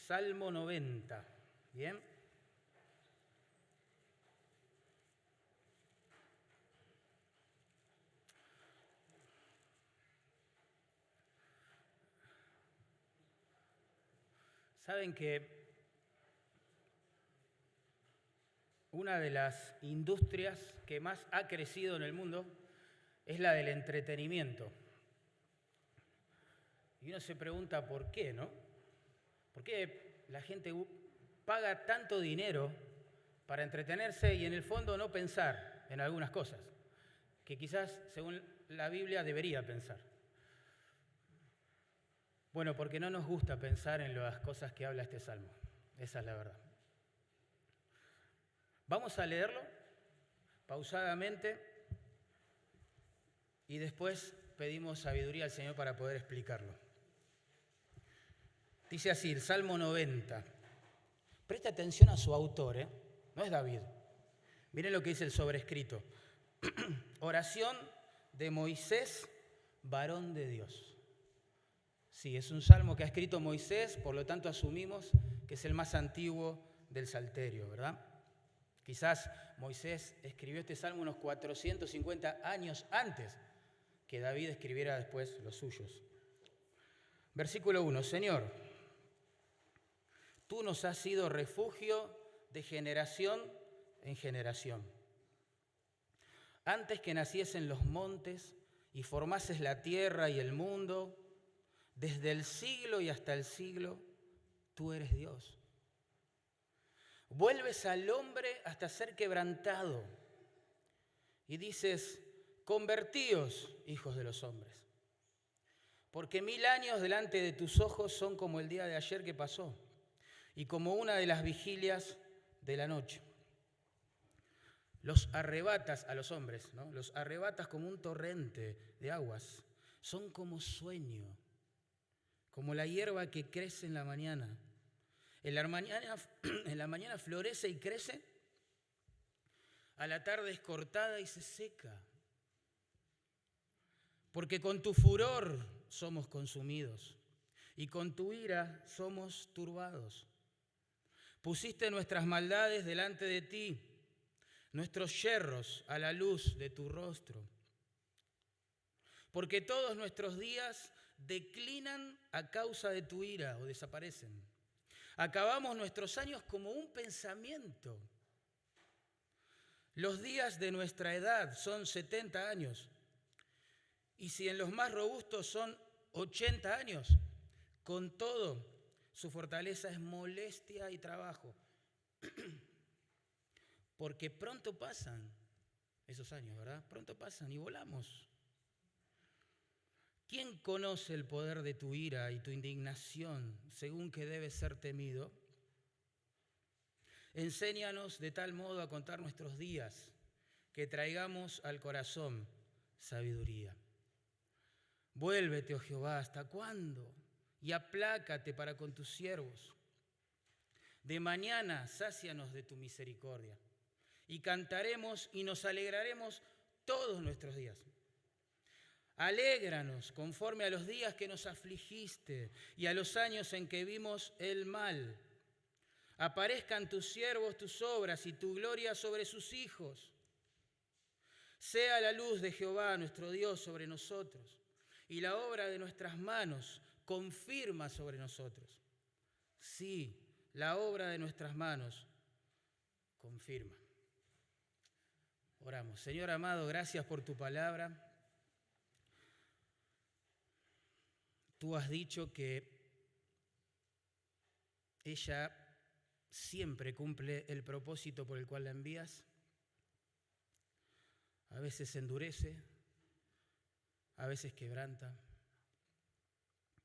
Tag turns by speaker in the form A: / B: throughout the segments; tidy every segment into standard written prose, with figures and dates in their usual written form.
A: Salmo 90. Bien. Saben que una de las industrias que más ha crecido en el mundo es la del entretenimiento. Y uno se pregunta por qué, ¿no? ¿Por qué la gente paga tanto dinero para entretenerse y en el fondo no pensar en algunas cosas que quizás, según la Biblia, debería pensar? Bueno, porque no nos gusta pensar en las cosas que habla este salmo. Esa es la verdad. Vamos a leerlo pausadamente y después pedimos sabiduría al Señor para poder explicarlo. Dice así, el Salmo 90. Presta atención a su autor, no es David. Miren lo que dice el sobrescrito. Oración de Moisés, varón de Dios. Sí, es un salmo que ha escrito Moisés, por lo tanto asumimos que es el más antiguo del Salterio, ¿verdad? Quizás Moisés escribió este salmo unos 450 años antes que David escribiera después los suyos. Versículo 1. Señor, tú nos has sido refugio de generación en generación. Antes que naciesen los montes y formases la tierra y el mundo, desde el siglo y hasta el siglo, tú eres Dios. Vuelves al hombre hasta ser quebrantado y dices, convertíos, hijos de los hombres, porque 1000 años delante de tus ojos son como el día de ayer que pasó y como una de las vigilias de la noche. Los arrebatas a los hombres, ¿no? Los arrebatas como un torrente de aguas, son como sueño, como la hierba que crece en la mañana. En la mañana florece y crece, a la tarde es cortada y se seca. Porque con tu furor somos consumidos y con tu ira somos turbados. Pusiste nuestras maldades delante de ti, nuestros yerros a la luz de tu rostro. Porque todos nuestros días declinan a causa de tu ira o desaparecen. Acabamos nuestros años como un pensamiento. Los días de nuestra edad son 70 años. Y si en los más robustos son 80 años, con todo, su fortaleza es molestia y trabajo. Porque pronto pasan esos años, ¿verdad? Pronto pasan y volamos. ¿Quién conoce el poder de tu ira y tu indignación según que debe ser temido? Enséñanos de tal modo a contar nuestros días que traigamos al corazón sabiduría. Vuélvete, oh Jehová, ¿hasta cuándo? Y aplácate para con tus siervos. De mañana sácianos de tu misericordia y cantaremos y nos alegraremos todos nuestros días. Alégranos conforme a los días que nos afligiste y a los años en que vimos el mal. Aparezcan tus siervos tus obras y tu gloria sobre sus hijos. Sea la luz de Jehová nuestro Dios sobre nosotros y la obra de nuestras manos confirma sobre nosotros. Sí, la obra de nuestras manos confirma. Oramos. Señor amado, gracias por tu palabra. Tú has dicho que ella siempre cumple el propósito por el cual la envías. A veces se endurece, a veces quebranta,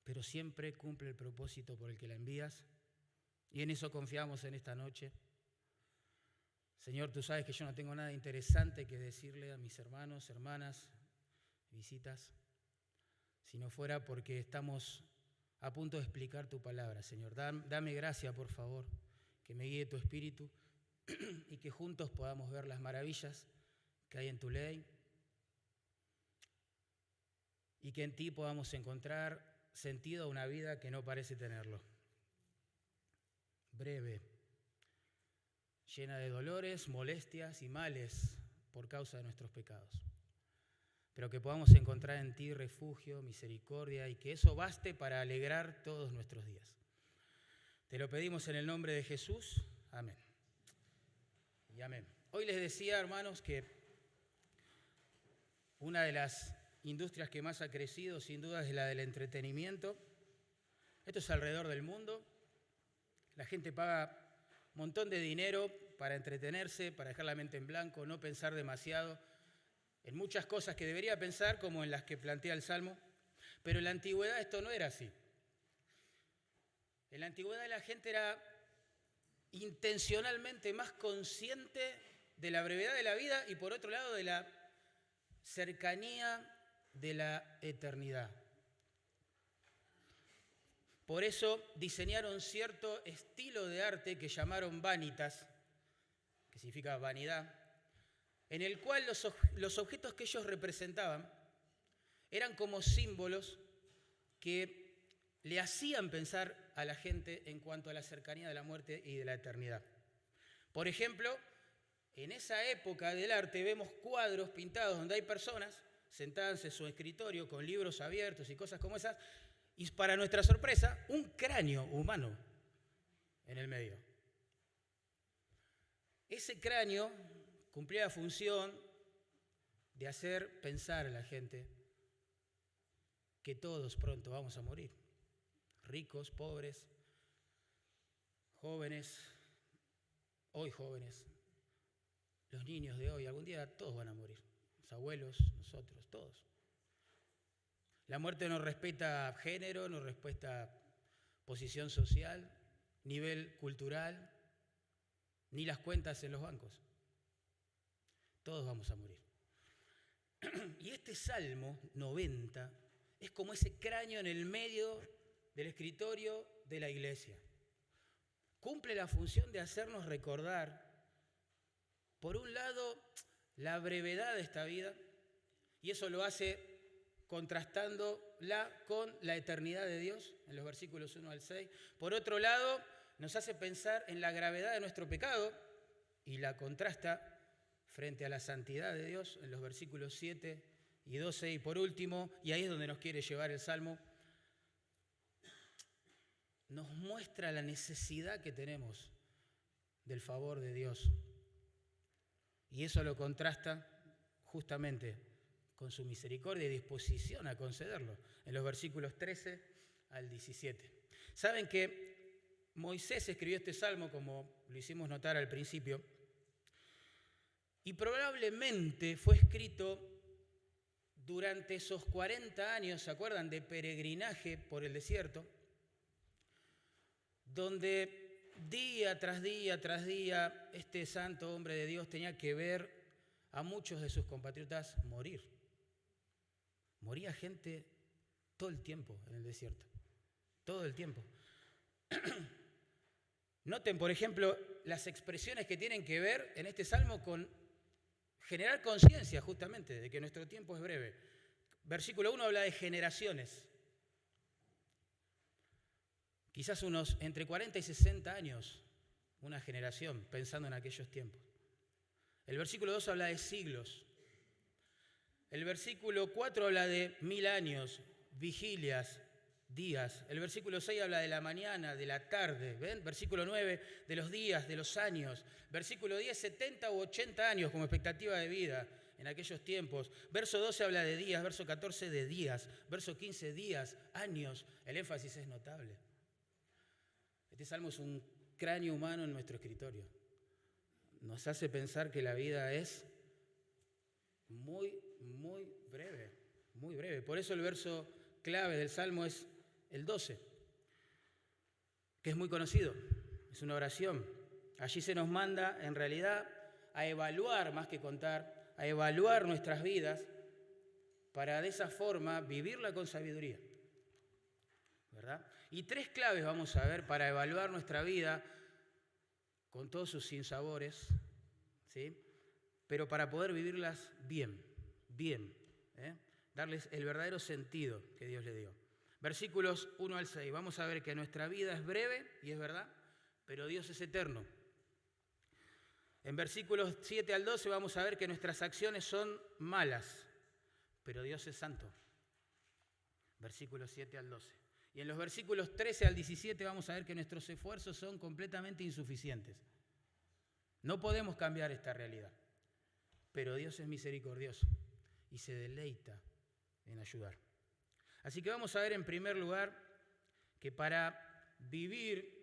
A: pero siempre cumple el propósito por el que la envías. Y en eso confiamos en esta noche. Señor, tú sabes que yo no tengo nada interesante que decirle a mis hermanos, hermanas, visitas, si no fuera porque estamos a punto de explicar tu palabra, Señor. Dame gracia, por favor, que me guíe tu espíritu y que juntos podamos ver las maravillas que hay en tu ley y que en ti podamos encontrar sentido a una vida que no parece tenerlo. breve, llena de dolores, molestias y males por causa de nuestros pecados. Pero que podamos encontrar en ti refugio, misericordia y que eso baste para alegrar todos nuestros días. Te lo pedimos en el nombre de Jesús. Amén. Y amén. Hoy les decía, hermanos, que una de las industrias que más ha crecido, sin duda, es la del entretenimiento. Esto es alrededor del mundo. La gente paga un montón de dinero para entretenerse, para dejar la mente en blanco, no pensar demasiado en muchas cosas que debería pensar, como en las que plantea el Salmo. Pero en la antigüedad esto no era así. En la antigüedad la gente era intencionalmente más consciente de la brevedad de la vida y, por otro lado, de la cercanía de la eternidad. Por eso diseñaron cierto estilo de arte que llamaron vanitas, que significa vanidad, en el cual los objetos que ellos representaban eran como símbolos que le hacían pensar a la gente en cuanto a la cercanía de la muerte y de la eternidad. Por ejemplo, en esa época del arte vemos cuadros pintados donde hay personas sentadas en su escritorio con libros abiertos y cosas como esas, y para nuestra sorpresa, un cráneo humano en el medio. Ese cráneo cumplía la función de hacer pensar a la gente que todos pronto vamos a morir. Ricos, pobres, jóvenes, hoy jóvenes, los niños de hoy, algún día todos van a morir. Los abuelos, nosotros, todos. La muerte no respeta género, no respeta posición social, nivel cultural, ni las cuentas en los bancos. Todos vamos a morir. Y este Salmo 90 es como ese cráneo en el medio del escritorio de la iglesia. Cumple la función de hacernos recordar, por un lado, la brevedad de esta vida, y eso lo hace contrastándola con la eternidad de Dios, en los versículos 1 al 6. Por otro lado, nos hace pensar en la gravedad de nuestro pecado y la contrasta frente a la santidad de Dios, en los versículos 7 y 12. Y por último, y ahí es donde nos quiere llevar el Salmo, nos muestra la necesidad que tenemos del favor de Dios. Y eso lo contrasta justamente con su misericordia y disposición a concederlo, en los versículos 13 al 17. Saben que Moisés escribió este salmo, como lo hicimos notar al principio, y probablemente fue escrito durante esos 40 años, ¿se acuerdan?, de peregrinaje por el desierto, donde día tras día tras día este santo hombre de Dios tenía que ver a muchos de sus compatriotas morir. Moría gente todo el tiempo en el desierto, todo el tiempo. Noten, por ejemplo, las expresiones que tienen que ver en este salmo con generar conciencia justamente de que nuestro tiempo es breve. Versículo 1 habla de generaciones. Quizás unos entre 40 y 60 años, una generación, pensando en aquellos tiempos. El versículo 2 habla de siglos. El versículo 4 habla de 1000 años, vigilias, días. El versículo 6 habla de la mañana, de la tarde. ¿Ven? Versículo 9, de los días, de los años. Versículo 10, 70 u 80 años como expectativa de vida en aquellos tiempos. Verso 12 habla de días, verso 14 de días, verso 15 días, años. El énfasis es notable. Este salmo es un cráneo humano en nuestro escritorio. Nos hace pensar que la vida es muy breve, muy breve. Por eso el verso clave del salmo es el 12, que es muy conocido, es una oración. Allí se nos manda, en realidad, a evaluar, más que contar, a evaluar nuestras vidas para de esa forma vivirla con sabiduría, ¿verdad? Y 3 claves vamos a ver para evaluar nuestra vida con todos sus sinsabores, ¿sí? Pero para poder vivirlas bien, darles el verdadero sentido que Dios le dio. Versículos 1 al 6, vamos a ver que nuestra vida es breve, y es verdad, pero Dios es eterno. En versículos 7 al 12 vamos a ver que nuestras acciones son malas, pero Dios es santo. Versículos 7 al 12. Y en los versículos 13 al 17 vamos a ver que nuestros esfuerzos son completamente insuficientes. No podemos cambiar esta realidad, pero Dios es misericordioso y se deleita en ayudar. Así que vamos a ver en primer lugar que para vivir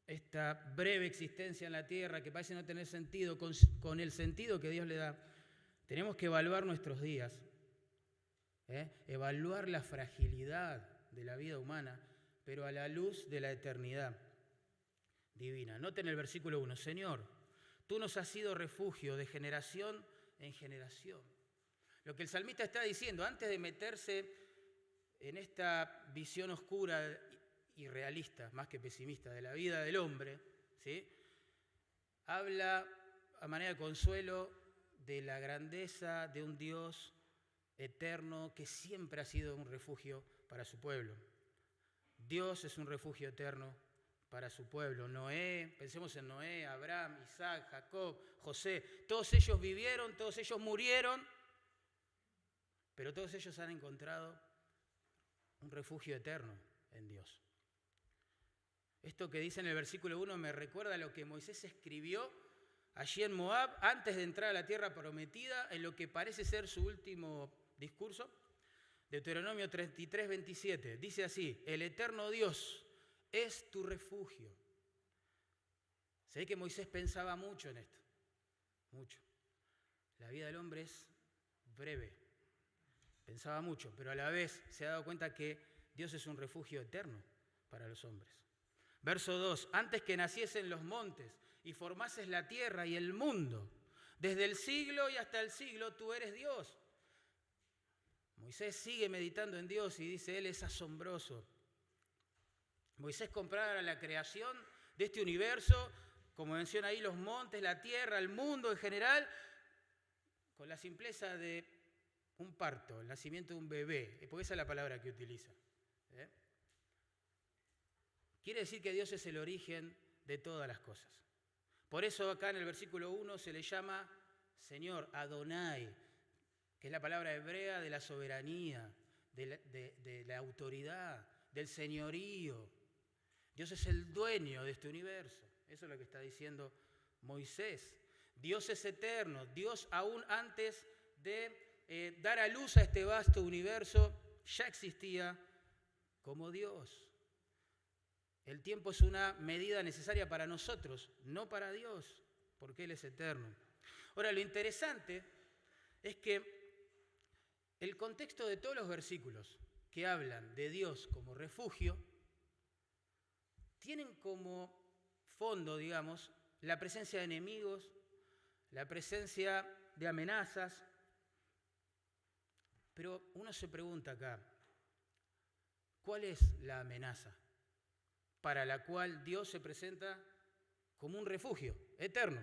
A: esta breve existencia en la tierra que parece no tener sentido, con el sentido que Dios le da, tenemos que evaluar nuestros días, evaluar la fragilidad de la vida humana, pero a la luz de la eternidad divina. Noten el versículo 1, Señor, tú nos has sido refugio de generación en generación. Lo que el salmista está diciendo, antes de meterse en esta visión oscura y realista, más que pesimista, de la vida del hombre, ¿sí?, habla a manera de consuelo de la grandeza de un Dios eterno que siempre ha sido un refugio para su pueblo. Dios es un refugio eterno para su pueblo. Noé, pensemos en Noé, Abraham, Isaac, Jacob, José, todos ellos vivieron, todos ellos murieron, pero todos ellos han encontrado un refugio eterno en Dios. Esto que dice en el versículo 1 me recuerda a lo que Moisés escribió allí en Moab antes de entrar a la tierra prometida, en lo que parece ser su último discurso. Deuteronomio 33, 27. Dice así, el eterno Dios es tu refugio. Se ve que Moisés pensaba mucho en esto, mucho. La vida del hombre es breve. Pensaba mucho, pero a la vez se ha dado cuenta que Dios es un refugio eterno para los hombres. Verso 2, antes que naciesen los montes y formases la tierra y el mundo, desde el siglo y hasta el siglo tú eres Dios. Moisés sigue meditando en Dios y dice, Él es asombroso. Moisés compara la creación de este universo, como menciona ahí, los montes, la tierra, el mundo en general, con la simpleza de un parto, el nacimiento de un bebé, porque esa es la palabra que utiliza. Quiere decir que Dios es el origen de todas las cosas. Por eso acá en el versículo 1 se le llama Señor, Adonai, que es la palabra hebrea de la soberanía, de la autoridad, del señorío. Dios es el dueño de este universo. Eso es lo que está diciendo Moisés. Dios es eterno. Dios aún antes de dar a luz a este vasto universo ya existía como Dios. El tiempo es una medida necesaria para nosotros, no para Dios, porque Él es eterno. Ahora, lo interesante es que el contexto de todos los versículos que hablan de Dios como refugio tienen como fondo, digamos, la presencia de enemigos, la presencia de amenazas. Pero uno se pregunta acá, ¿cuál es la amenaza para la cual Dios se presenta como un refugio eterno?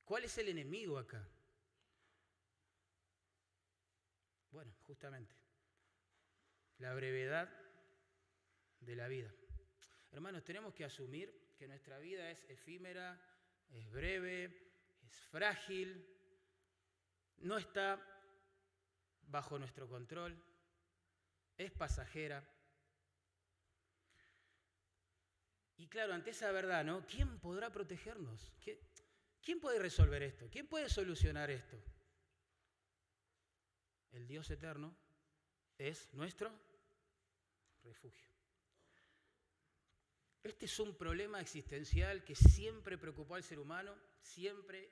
A: ¿Cuál es el enemigo acá? Bueno, justamente, la brevedad de la vida. Hermanos, tenemos que asumir que nuestra vida es efímera, es breve, es frágil, no está bajo nuestro control, es pasajera. Y claro, ante esa verdad, ¿no? ¿Quién podrá protegernos? ¿Quién puede resolver esto? ¿Quién puede solucionar esto? El Dios eterno es nuestro refugio. Este es un problema existencial que siempre preocupó al ser humano, siempre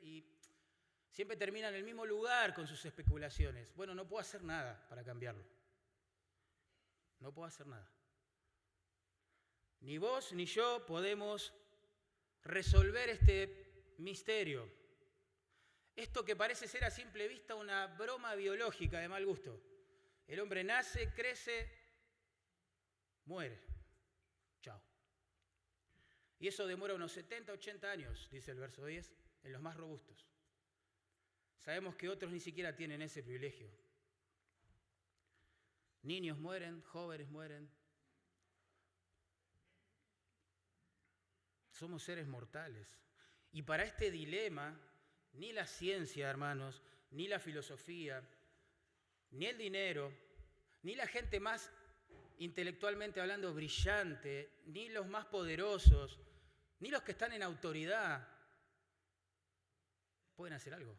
A: termina en el mismo lugar con sus especulaciones. Bueno, no puedo hacer nada para cambiarlo. No puedo hacer nada. Ni vos ni yo podemos resolver este misterio. Esto que parece ser a simple vista una broma biológica de mal gusto. El hombre nace, crece, muere. Chao. Y eso demora unos 70, 80 años, dice el verso 10, en los más robustos. Sabemos que otros ni siquiera tienen ese privilegio. Niños mueren, jóvenes mueren. Somos seres mortales. Y para este dilema, ni la ciencia, hermanos, ni la filosofía, ni el dinero, ni la gente más intelectualmente hablando brillante, ni los más poderosos, ni los que están en autoridad, pueden hacer algo.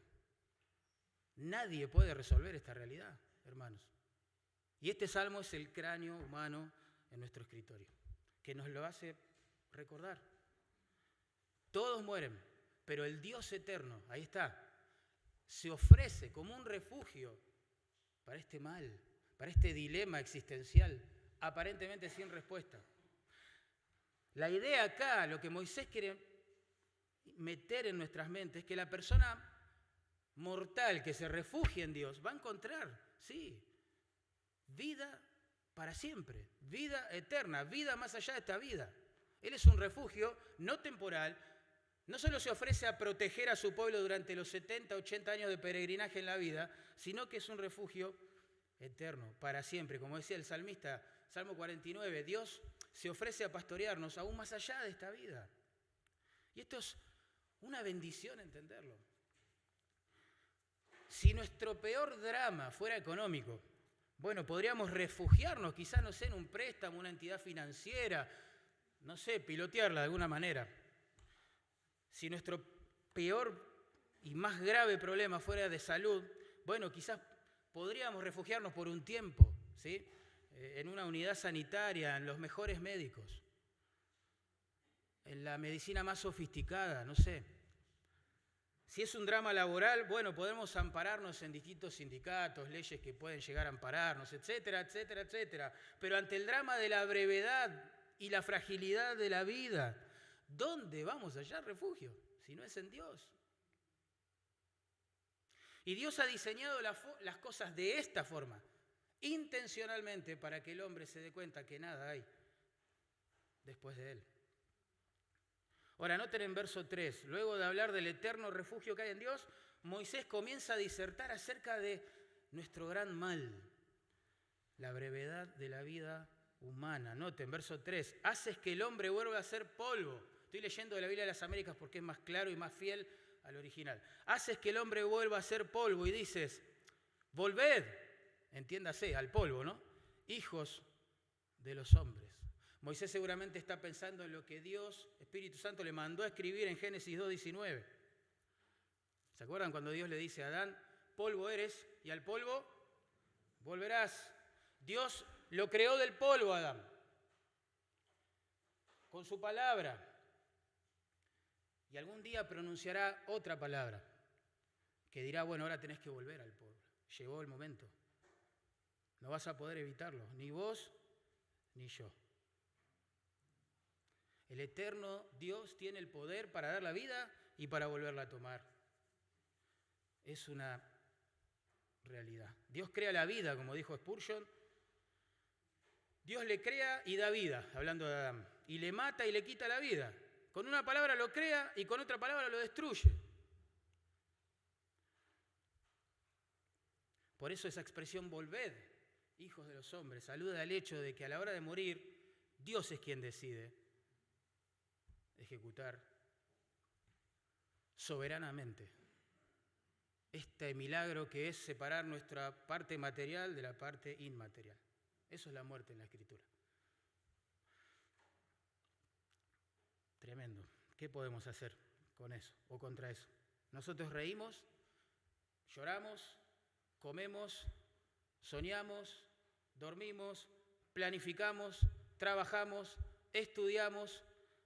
A: Nadie puede resolver esta realidad, hermanos. Y este salmo es el cráneo humano en nuestro escritorio, que nos lo hace recordar. Todos mueren, pero el Dios eterno, ahí está, se ofrece como un refugio para este mal, para este dilema existencial, aparentemente sin respuesta. La idea acá, lo que Moisés quiere meter en nuestras mentes, es que la persona mortal que se refugie en Dios va a encontrar, sí, vida para siempre, vida eterna, vida más allá de esta vida. Él es un refugio no temporal. No solo se ofrece a proteger a su pueblo durante los 70, 80 años de peregrinaje en la vida, sino que es un refugio eterno, para siempre. Como decía el salmista, Salmo 49, Dios se ofrece a pastorearnos aún más allá de esta vida. Y esto es una bendición entenderlo. Si nuestro peor drama fuera económico, bueno, podríamos refugiarnos, quizás, no sé, en un préstamo, una entidad financiera, no sé, pilotearla de alguna manera. Si nuestro peor y más grave problema fuera de salud, bueno, quizás podríamos refugiarnos por un tiempo, ¿sí? En una unidad sanitaria, en los mejores médicos, en la medicina más sofisticada, no sé. Si es un drama laboral, bueno, podemos ampararnos en distintos sindicatos, leyes que pueden llegar a ampararnos, etcétera, etcétera, etcétera. Pero ante el drama de la brevedad y la fragilidad de la vida, ¿dónde vamos a hallar refugio si no es en Dios? Y Dios ha diseñado las cosas de esta forma, intencionalmente, para que el hombre se dé cuenta que nada hay después de él. Ahora, noten en verso 3, luego de hablar del eterno refugio que hay en Dios, Moisés comienza a disertar acerca de nuestro gran mal, la brevedad de la vida humana. Noten, verso 3, haces que el hombre vuelva a ser polvo. Estoy leyendo de la Biblia de las Américas porque es más claro y más fiel al original. Haces que el hombre vuelva a ser polvo y dices, volved, entiéndase, al polvo, ¿no? Hijos de los hombres. Moisés seguramente está pensando en lo que Dios, Espíritu Santo, le mandó a escribir en Génesis 2:19. ¿Se acuerdan cuando Dios le dice a Adán, polvo eres y al polvo volverás? Dios lo creó del polvo a Adán, con su palabra. Y algún día pronunciará otra palabra, que dirá, bueno, ahora tenés que volver al polvo. Llegó el momento. No vas a poder evitarlo, ni vos ni yo. El eterno Dios tiene el poder para dar la vida y para volverla a tomar. Es una realidad. Dios crea la vida, como dijo Spurgeon. Dios le crea y da vida, hablando de Adán. Y le mata y le quita la vida. Con una palabra lo crea y con otra palabra lo destruye. Por eso esa expresión volved, hijos de los hombres, alude al hecho de que a la hora de morir, Dios es quien decide ejecutar soberanamente este milagro que es separar nuestra parte material de la parte inmaterial. Eso es la muerte en la Escritura. Tremendo. ¿Qué podemos hacer con eso o contra eso? Nosotros reímos, lloramos, comemos, soñamos, dormimos, planificamos, trabajamos, estudiamos,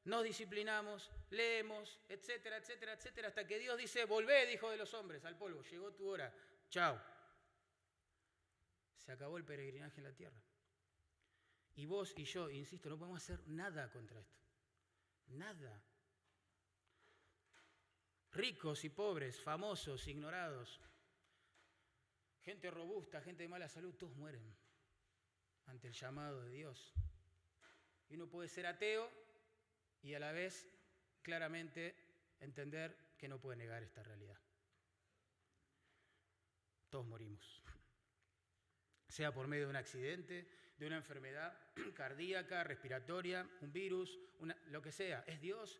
A: nos disciplinamos, leemos, etcétera, etcétera, etcétera, hasta que Dios dice, volved, hijo de los hombres, al polvo, llegó tu hora, chao. Se acabó el peregrinaje en la tierra. Y vos y yo, insisto, no podemos hacer nada contra esto. Nada. Ricos y pobres, famosos, ignorados, gente robusta, gente de mala salud, todos mueren ante el llamado de Dios. Y uno puede ser ateo y a la vez claramente entender que no puede negar esta realidad. Todos morimos. Sea por medio de un accidente, de una enfermedad cardíaca, respiratoria, un virus, lo que sea. Es Dios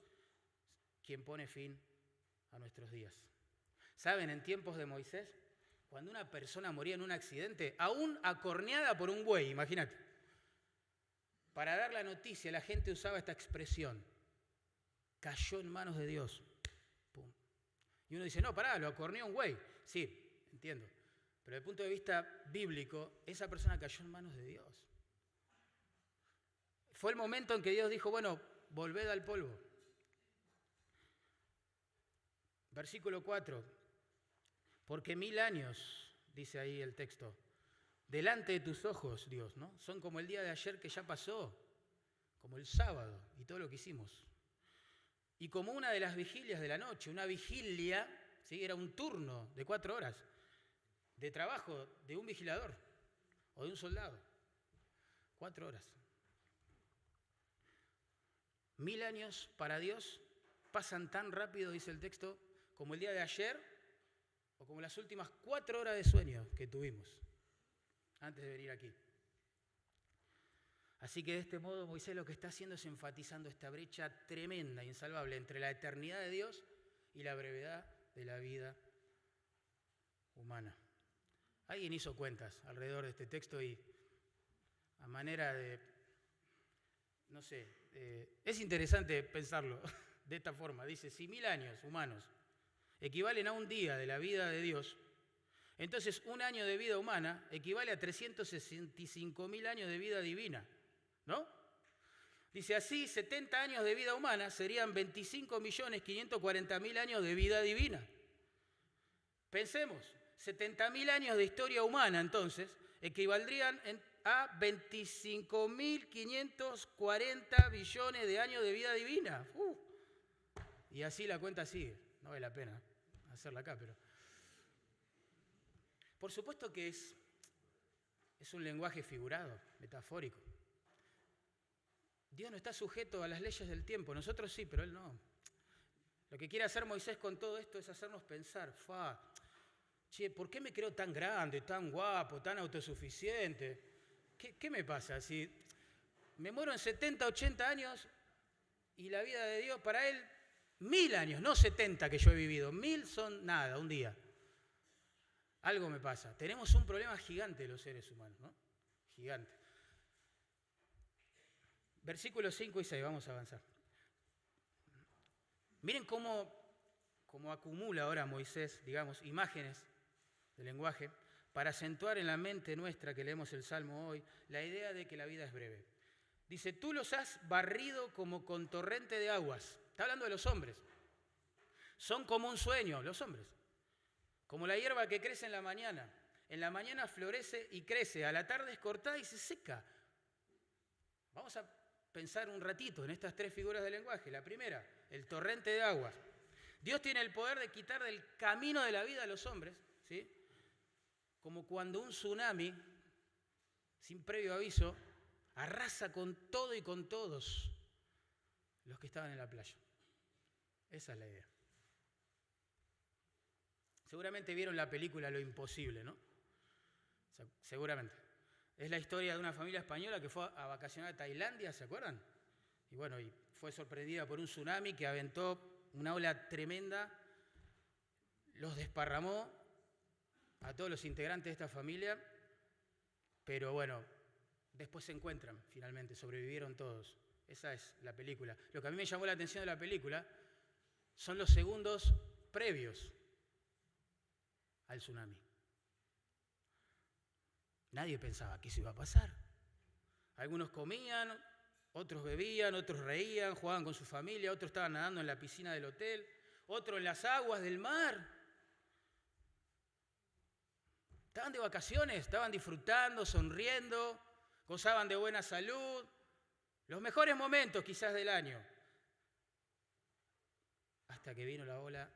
A: quien pone fin a nuestros días. ¿Saben? En tiempos de Moisés, cuando una persona moría en un accidente, aún acorneada por un buey, imagínate, para dar la noticia la gente usaba esta expresión: cayó en manos de Dios. Pum. Y uno dice, no, pará, lo acorneó un buey. Sí, entiendo. Pero desde el punto de vista bíblico, esa persona cayó en manos de Dios. Fue el momento en que Dios dijo, bueno, volved al polvo. Versículo 4. Porque 1000 años, dice ahí el texto, delante de tus ojos, Dios, ¿no? Son como el día de ayer que ya pasó, como el sábado y todo lo que hicimos. Y como una de las vigilias de la noche, una vigilia, ¿sí? Era un turno de 4 horas de trabajo de un vigilador o de un soldado. 4 horas. 1000 años para Dios pasan tan rápido, dice el texto, como el día de ayer o como las últimas 4 horas de sueño que tuvimos antes de venir aquí. Así que de este modo Moisés lo que está haciendo es enfatizando esta brecha tremenda, insalvable, entre la eternidad de Dios y la brevedad de la vida humana. Alguien hizo cuentas alrededor de este texto y a manera de, no sé, es interesante pensarlo de esta forma. Dice, si 1000 años humanos equivalen a un día de la vida de Dios, entonces un año de vida humana equivale a 365.000 años de vida divina, ¿no? Dice así, 70 años de vida humana serían 25.540.000 años de vida divina. Pensemos, 70.000 años de historia humana entonces equivaldrían a 25.540 billones de años de vida divina. Y así la cuenta sigue. No vale la pena hacerla acá, pero... Por supuesto que es un lenguaje figurado, metafórico. Dios no está sujeto a las leyes del tiempo, nosotros sí, pero Él no. Lo que quiere hacer Moisés con todo esto es hacernos pensar, che, ¿por qué me creo tan grande, tan guapo, tan autosuficiente? ¿Qué me pasa? Si me muero en 70, 80 años y la vida de Dios para Él, 1000 años, no 70 que yo he vivido, 1000 son nada, un día. Algo me pasa. Tenemos un problema gigante los seres humanos, ¿no? Gigante. Versículos 5 y 6, vamos a avanzar. Miren cómo acumula ahora Moisés, digamos, imágenes de lenguaje para acentuar en la mente nuestra que leemos el Salmo hoy la idea de que la vida es breve. Dice, tú los has barrido como con torrente de aguas. Está hablando de los hombres. Son como un sueño, los hombres. Como la hierba que crece en la mañana. En la mañana florece y crece, a la tarde es cortada y se seca. Vamos a pensar un ratito en estas 3 figuras del lenguaje. La primera, el torrente de aguas. Dios tiene el poder de quitar del camino de la vida a los hombres, ¿sí? Como cuando un tsunami, sin previo aviso, arrasa con todo y con todos los que estaban en la playa. Esa es la idea. Seguramente vieron la película Lo Imposible, ¿no? Seguramente. Es la historia de una familia española que fue a vacacionar a Tailandia, ¿se acuerdan? Y bueno, y fue sorprendida por un tsunami que aventó una ola tremenda, los desparramó a todos los integrantes de esta familia, pero bueno, después se encuentran finalmente, sobrevivieron todos. Esa es la película. Lo que a mí me llamó la atención de la película son los segundos previos al tsunami. Nadie pensaba que eso iba a pasar. Algunos comían, otros bebían, otros reían, jugaban con su familia, otros estaban nadando en la piscina del hotel, otros en las aguas del mar. Estaban de vacaciones, estaban disfrutando, sonriendo, gozaban de buena salud, los mejores momentos quizás del año. Hasta que vino la ola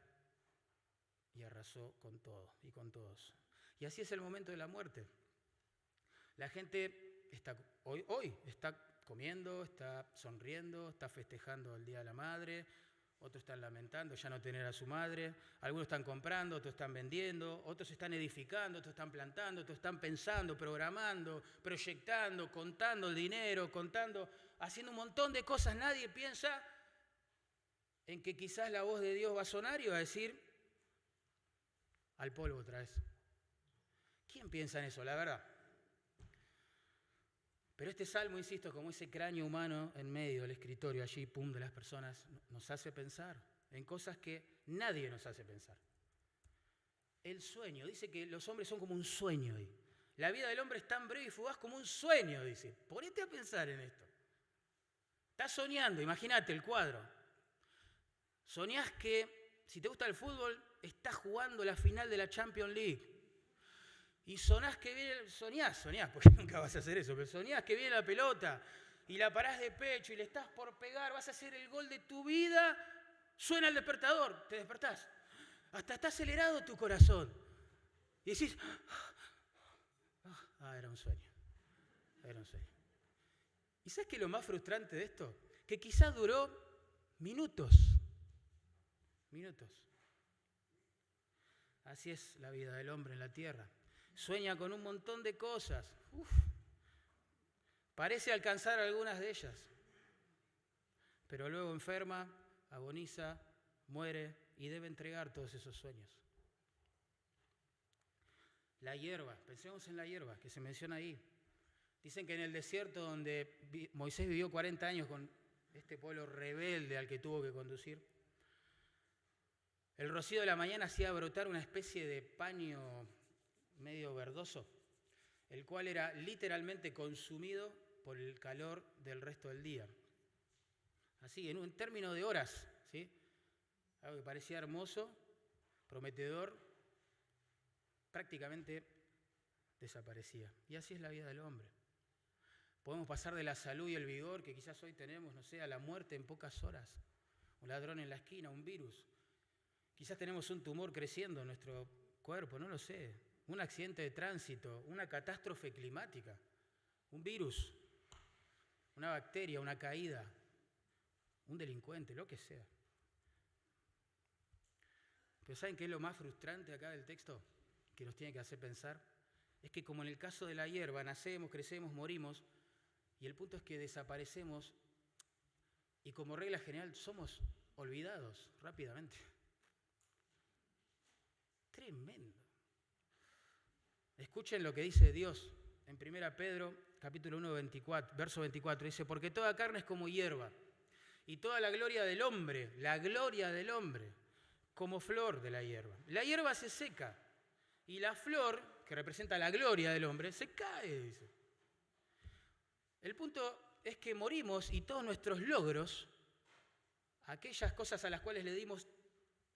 A: y arrasó con todo y con todos. Y así es el momento de la muerte. La gente hoy está comiendo, está sonriendo, está festejando el Día de la Madre, otros están lamentando ya no tener a su madre, algunos están comprando, otros están vendiendo, otros están edificando, otros están plantando, otros están pensando, programando, proyectando, contando el dinero, haciendo un montón de cosas. Nadie piensa en que quizás la voz de Dios va a sonar y va a decir, al polvo otra vez. ¿Quién piensa en eso? La verdad. Pero este salmo, insisto, como ese cráneo humano en medio del escritorio allí, pum, de las personas, nos hace pensar en cosas que nadie nos hace pensar. El sueño, dice que los hombres son como un sueño hoy. La vida del hombre es tan breve y fugaz como un sueño, dice. Ponete a pensar en esto. Estás soñando, imagínate el cuadro. Soñás que, si te gusta el fútbol, estás jugando la final de la Champions League. Y soñás, porque nunca vas a hacer eso, pero soñás que viene la pelota y la parás de pecho y le estás por pegar, vas a hacer el gol de tu vida, suena el despertador, te despertás. Hasta está acelerado tu corazón. Y decís, era un sueño. Era un sueño. ¿Y sabes qué es lo más frustrante de esto? Que quizás duró minutos. Minutos. Así es la vida del hombre en la tierra. Sueña con un montón de cosas. Parece alcanzar algunas de ellas. Pero luego enferma, agoniza, muere y debe entregar todos esos sueños. La hierba, pensemos en la hierba que se menciona ahí. Dicen que en el desierto donde Moisés vivió 40 años con este pueblo rebelde al que tuvo que conducir, el rocío de la mañana hacía brotar una especie de paño medio verdoso, el cual era literalmente consumido por el calor del resto del día. Así, en un término de horas, ¿sí? Algo que parecía hermoso, prometedor, prácticamente desaparecía. Y así es la vida del hombre. Podemos pasar de la salud y el vigor que quizás hoy tenemos, no sé, a la muerte en pocas horas. Un ladrón en la esquina, un virus. Quizás tenemos un tumor creciendo en nuestro cuerpo, no lo sé. Un accidente de tránsito, una catástrofe climática, un virus, una bacteria, una caída, un delincuente, lo que sea. Pero ¿saben qué es lo más frustrante acá del texto? Que nos tiene que hacer pensar. Es que como en el caso de la hierba, nacemos, crecemos, morimos, y el punto es que desaparecemos y como regla general somos olvidados rápidamente. Tremendo. Escuchen lo que dice Dios en 1 Pedro, capítulo 1, verso 24. Dice, porque toda carne es como hierba, y toda la gloria del hombre, como flor de la hierba. La hierba se seca, y la flor, que representa la gloria del hombre, se cae, dice. El punto es que morimos y todos nuestros logros, aquellas cosas a las cuales le dimos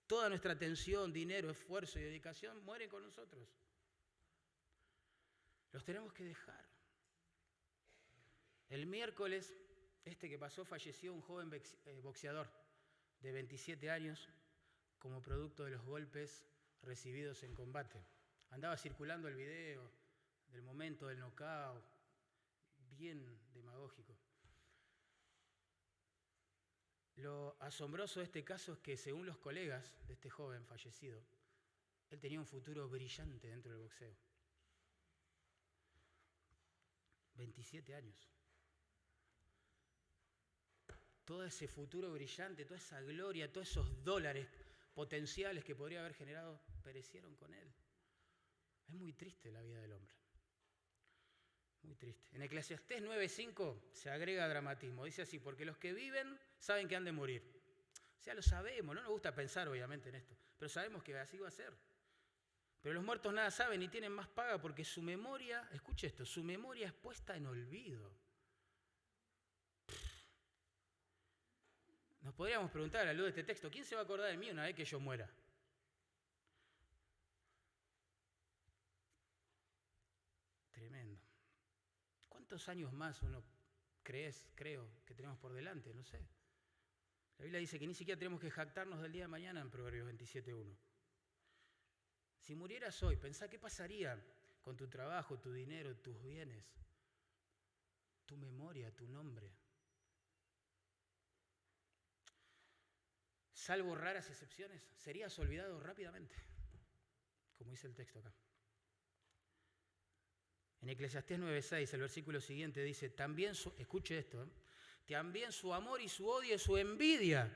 A: toda nuestra atención, dinero, esfuerzo y dedicación, mueren con nosotros. Los tenemos que dejar. El miércoles, que pasó, falleció un joven boxeador de 27 años como producto de los golpes recibidos en combate. Andaba circulando el video del momento del knockout, bien demagógico. Lo asombroso de este caso es que, según los colegas de este joven fallecido, él tenía un futuro brillante dentro del boxeo. 27 años. Todo ese futuro brillante, toda esa gloria, todos esos dólares potenciales que podría haber generado, perecieron con él. Es muy triste la vida del hombre. Muy triste. En Eclesiastés 9:5 se agrega dramatismo. Dice así, porque los que viven saben que han de morir. O sea, lo sabemos, no nos gusta pensar obviamente en esto, pero sabemos que así va a ser. Pero los muertos nada saben ni tienen más paga porque su memoria, escuche esto, su memoria es puesta en olvido. Nos podríamos preguntar a la luz de este texto, ¿quién se va a acordar de mí una vez que yo muera? Tremendo. ¿Cuántos años más uno creo que tenemos por delante? No sé. La Biblia dice que ni siquiera tenemos que jactarnos del día de mañana en Proverbios 27:1. Si murieras hoy, pensá qué pasaría con tu trabajo, tu dinero, tus bienes, tu memoria, tu nombre. Salvo raras excepciones, serías olvidado rápidamente, como dice el texto acá. En Eclesiastés 9:6, el versículo siguiente dice, también también su amor y su odio y su envidia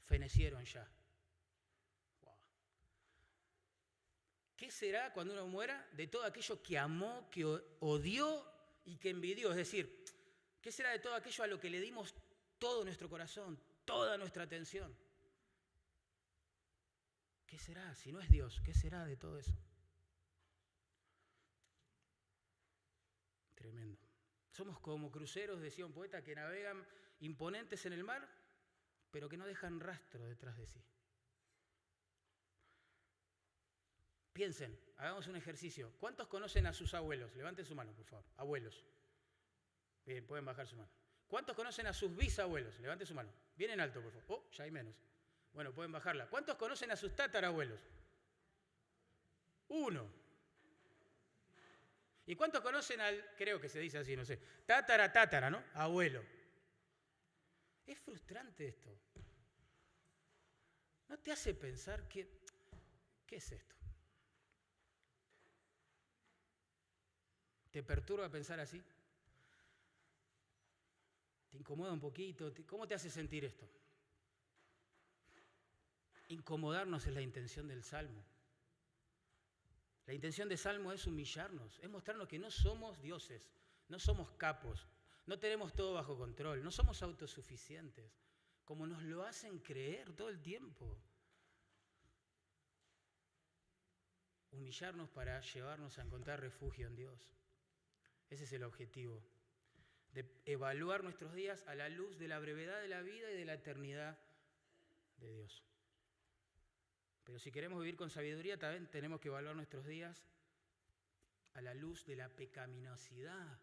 A: fenecieron ya. Wow. ¿Qué será cuando uno muera de todo aquello que amó, que odió y que envidió? Es decir, ¿qué será de todo aquello a lo que le dimos todo nuestro corazón, toda nuestra atención? ¿Qué será? Si no es Dios, ¿qué será de todo eso? Tremendo. Somos como cruceros, decía un poeta, que navegan imponentes en el mar, pero que no dejan rastro detrás de sí. Piensen, hagamos un ejercicio. ¿Cuántos conocen a sus abuelos? Levanten su mano, por favor. Abuelos. Bien, pueden bajar su mano. ¿Cuántos conocen a sus bisabuelos? Levanten su mano. Bien en alto, por favor. Oh, ya hay menos. Bueno, pueden bajarla. ¿Cuántos conocen a sus tatarabuelos? 1. ¿Y cuántos conocen al, creo que se dice así, no sé, tatara, ¿no? Abuelo. Es frustrante esto. ¿No te hace pensar qué es esto? ¿Te perturba pensar así? ¿Te incomoda un poquito? ¿Cómo te hace sentir esto? Incomodarnos es la intención del Salmo. La intención del Salmo es humillarnos, es mostrarnos que no somos dioses, no somos capos, no tenemos todo bajo control, no somos autosuficientes, como nos lo hacen creer todo el tiempo. Humillarnos para llevarnos a encontrar refugio en Dios. Ese es el objetivo, de evaluar nuestros días a la luz de la brevedad de la vida y de la eternidad de Dios. Pero si queremos vivir con sabiduría, también tenemos que evaluar nuestros días a la luz de la pecaminosidad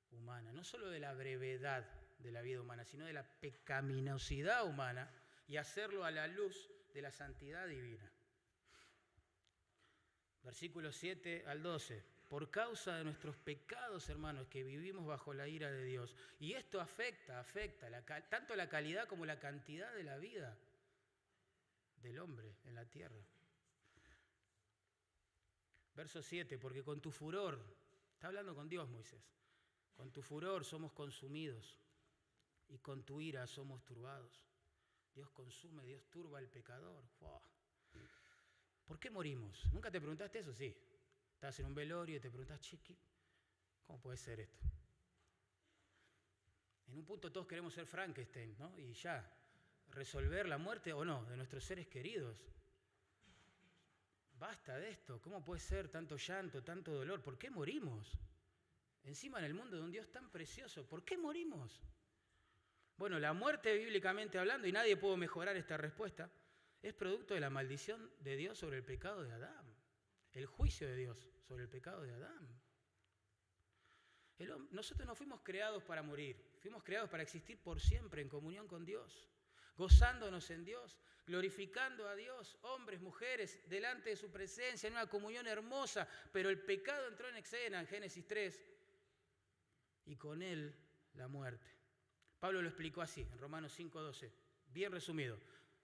A: humana, no solo de la brevedad de la vida humana, sino de la pecaminosidad humana, y hacerlo a la luz de la santidad divina. Versículos 7 al 12. Por causa de nuestros pecados, hermanos, que vivimos bajo la ira de Dios. Y esto afecta tanto la calidad como la cantidad de la vida del hombre en la tierra. Verso 7, porque con tu furor, está hablando con Dios Moisés, con tu furor somos consumidos y con tu ira somos turbados. Dios consume, Dios turba al pecador. ¡Wow! ¿Por qué morimos? ¿Nunca te preguntaste eso? Sí. Estás en un velorio y te preguntas, chiqui, ¿cómo puede ser esto? En un punto todos queremos ser Frankenstein, ¿no? Y ya, resolver la muerte o no de nuestros seres queridos. Basta de esto. ¿Cómo puede ser tanto llanto, tanto dolor? ¿Por qué morimos? Encima en el mundo de un Dios tan precioso, ¿por qué morimos? Bueno, la muerte bíblicamente hablando, y nadie puede mejorar esta respuesta, es producto de la maldición de Dios sobre el pecado de Adán. El juicio de Dios sobre el pecado de Adán. Nosotros no fuimos creados para morir, fuimos creados para existir por siempre en comunión con Dios, gozándonos en Dios, glorificando a Dios, hombres, mujeres, delante de su presencia, en una comunión hermosa, pero el pecado entró en escena en Génesis 3 y con él la muerte. Pablo lo explicó así, en Romanos 5:12, bien resumido.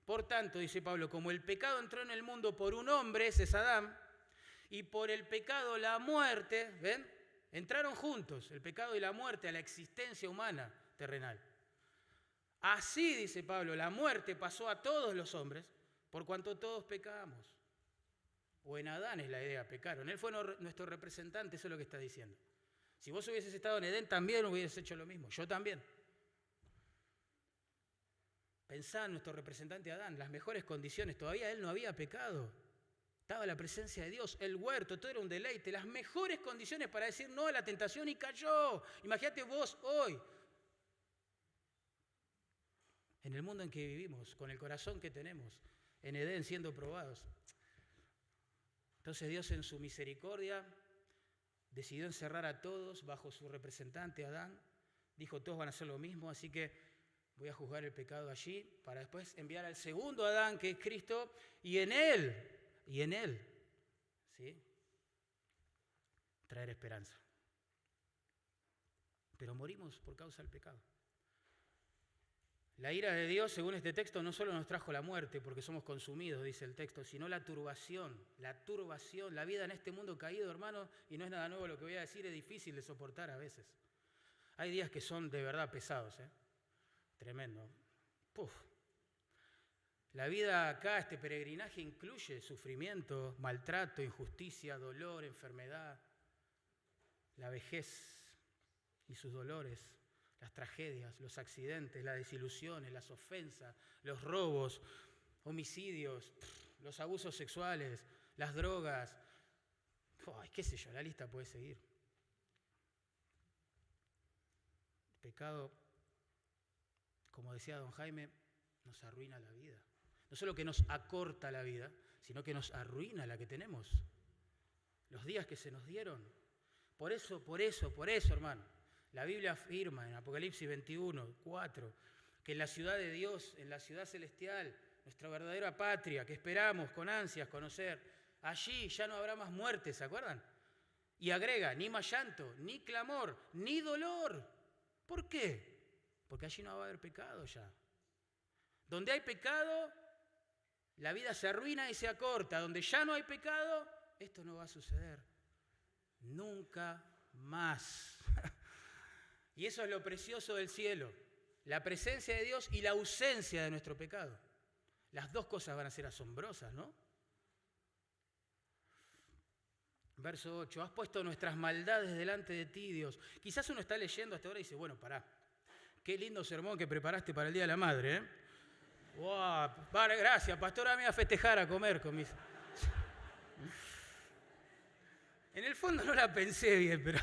A: Por tanto, dice Pablo, como el pecado entró en el mundo por un hombre, ese es Adán, y por el pecado la muerte, ¿ven? Entraron juntos, el pecado y la muerte, a la existencia humana terrenal. Así, dice Pablo, la muerte pasó a todos los hombres, por cuanto todos pecamos. O en Adán es la idea, pecaron. Él fue nuestro representante, eso es lo que está diciendo. Si vos hubieses estado en Edén, también hubieses hecho lo mismo. Yo también. Pensá en nuestro representante Adán, las mejores condiciones, todavía él no había pecado. Estaba la presencia de Dios, el huerto, todo era un deleite, las mejores condiciones para decir no a la tentación y cayó. Imagínate vos hoy, en el mundo en que vivimos, con el corazón que tenemos, en Edén siendo probados. Entonces Dios en su misericordia decidió encerrar a todos bajo su representante Adán. Dijo, todos van a hacer lo mismo, así que voy a juzgar el pecado allí para después enviar al segundo Adán, que es Cristo, y en él, ¿sí? Traer esperanza. Pero morimos por causa del pecado. La ira de Dios, según este texto, no solo nos trajo la muerte, porque somos consumidos, dice el texto, sino la turbación, la vida en este mundo caído, hermano, y no es nada nuevo lo que voy a decir, es difícil de soportar a veces. Hay días que son de verdad pesados, Tremendo. Puf. La vida acá, este peregrinaje, incluye sufrimiento, maltrato, injusticia, dolor, enfermedad, la vejez y sus dolores, las tragedias, los accidentes, las desilusiones, las ofensas, los robos, homicidios, los abusos sexuales, las drogas. Qué sé yo, la lista puede seguir. El pecado, como decía don Jaime, nos arruina la vida. No solo que nos acorta la vida, sino que nos arruina la que tenemos. Los días que se nos dieron. Por eso, hermano, la Biblia afirma en Apocalipsis 21, 4, que en la ciudad de Dios, en la ciudad celestial, nuestra verdadera patria, que esperamos con ansias conocer, allí ya no habrá más muerte, ¿se acuerdan? Y agrega, ni más llanto, ni clamor, ni dolor. ¿Por qué? Porque allí no va a haber pecado ya. Donde hay pecado, la vida se arruina y se acorta. Donde ya no hay pecado, esto no va a suceder. Nunca más. Y eso es lo precioso del cielo. La presencia de Dios y la ausencia de nuestro pecado. Las dos cosas van a ser asombrosas, ¿no? Verso 8. Has puesto nuestras maldades delante de ti, Dios. Quizás uno está leyendo hasta ahora y dice, bueno, pará. Qué lindo sermón que preparaste para el Día de la Madre, ¿eh? Wow, gracias, pastor, a mí a festejar, a comer con mis... En el fondo no la pensé bien, pero...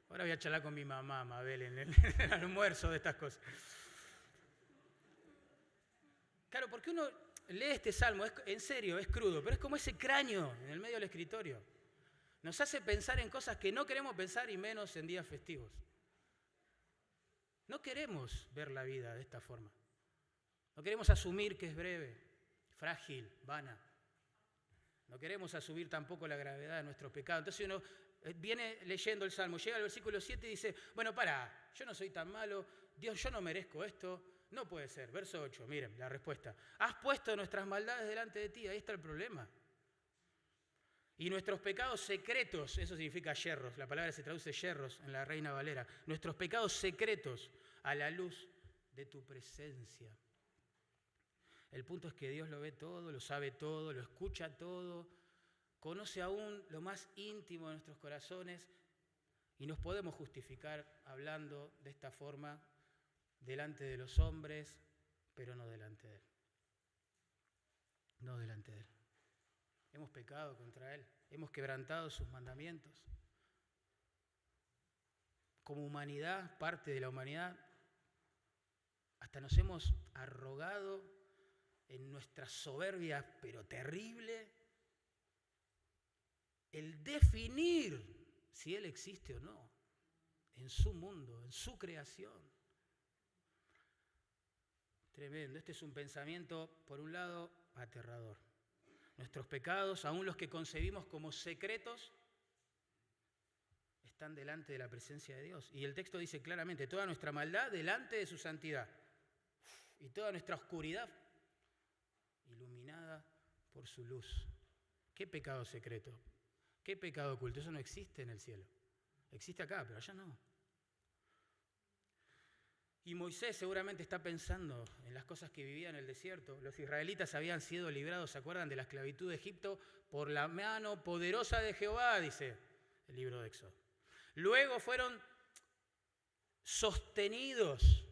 A: Ahora voy a charlar con mi mamá, Mabel, en el almuerzo de estas cosas. Claro, porque uno lee este salmo, en serio, es crudo, pero es como ese cráneo en el medio del escritorio. Nos hace pensar en cosas que no queremos pensar y menos en días festivos. No queremos ver la vida de esta forma. No queremos asumir que es breve, frágil, vana. No queremos asumir tampoco la gravedad de nuestros pecados. Entonces uno viene leyendo el Salmo, llega al versículo 7 y dice, bueno, pará, yo no soy tan malo, Dios, yo no merezco esto, no puede ser. Verso 8, miren la respuesta. Has puesto nuestras maldades delante de ti, ahí está el problema. Y nuestros pecados secretos, eso significa yerros, la palabra se traduce yerros en la Reina Valera, nuestros pecados secretos a la luz de tu presencia. El punto es que Dios lo ve todo, lo sabe todo, lo escucha todo, conoce aún lo más íntimo de nuestros corazones y nos podemos justificar hablando de esta forma delante de los hombres, pero no delante de Él. No delante de Él. Hemos pecado contra Él, hemos quebrantado sus mandamientos. Como humanidad, parte de la humanidad, hasta nos hemos arrogado en nuestra soberbia, pero terrible, el definir si Él existe o no, en su mundo, en su creación. Tremendo, este es un pensamiento, por un lado, aterrador. Nuestros pecados, aun los que concebimos como secretos, están delante de la presencia de Dios. Y el texto dice claramente, toda nuestra maldad delante de su santidad y toda nuestra oscuridad iluminada por su luz. ¿Qué pecado secreto? ¿Qué pecado oculto? Eso no existe en el cielo. Existe acá, pero allá no. Y Moisés seguramente está pensando en las cosas que vivía en el desierto. Los israelitas habían sido librados, ¿se acuerdan?, de la esclavitud de Egipto por la mano poderosa de Jehová, dice el libro de Éxodo. Luego fueron sostenidos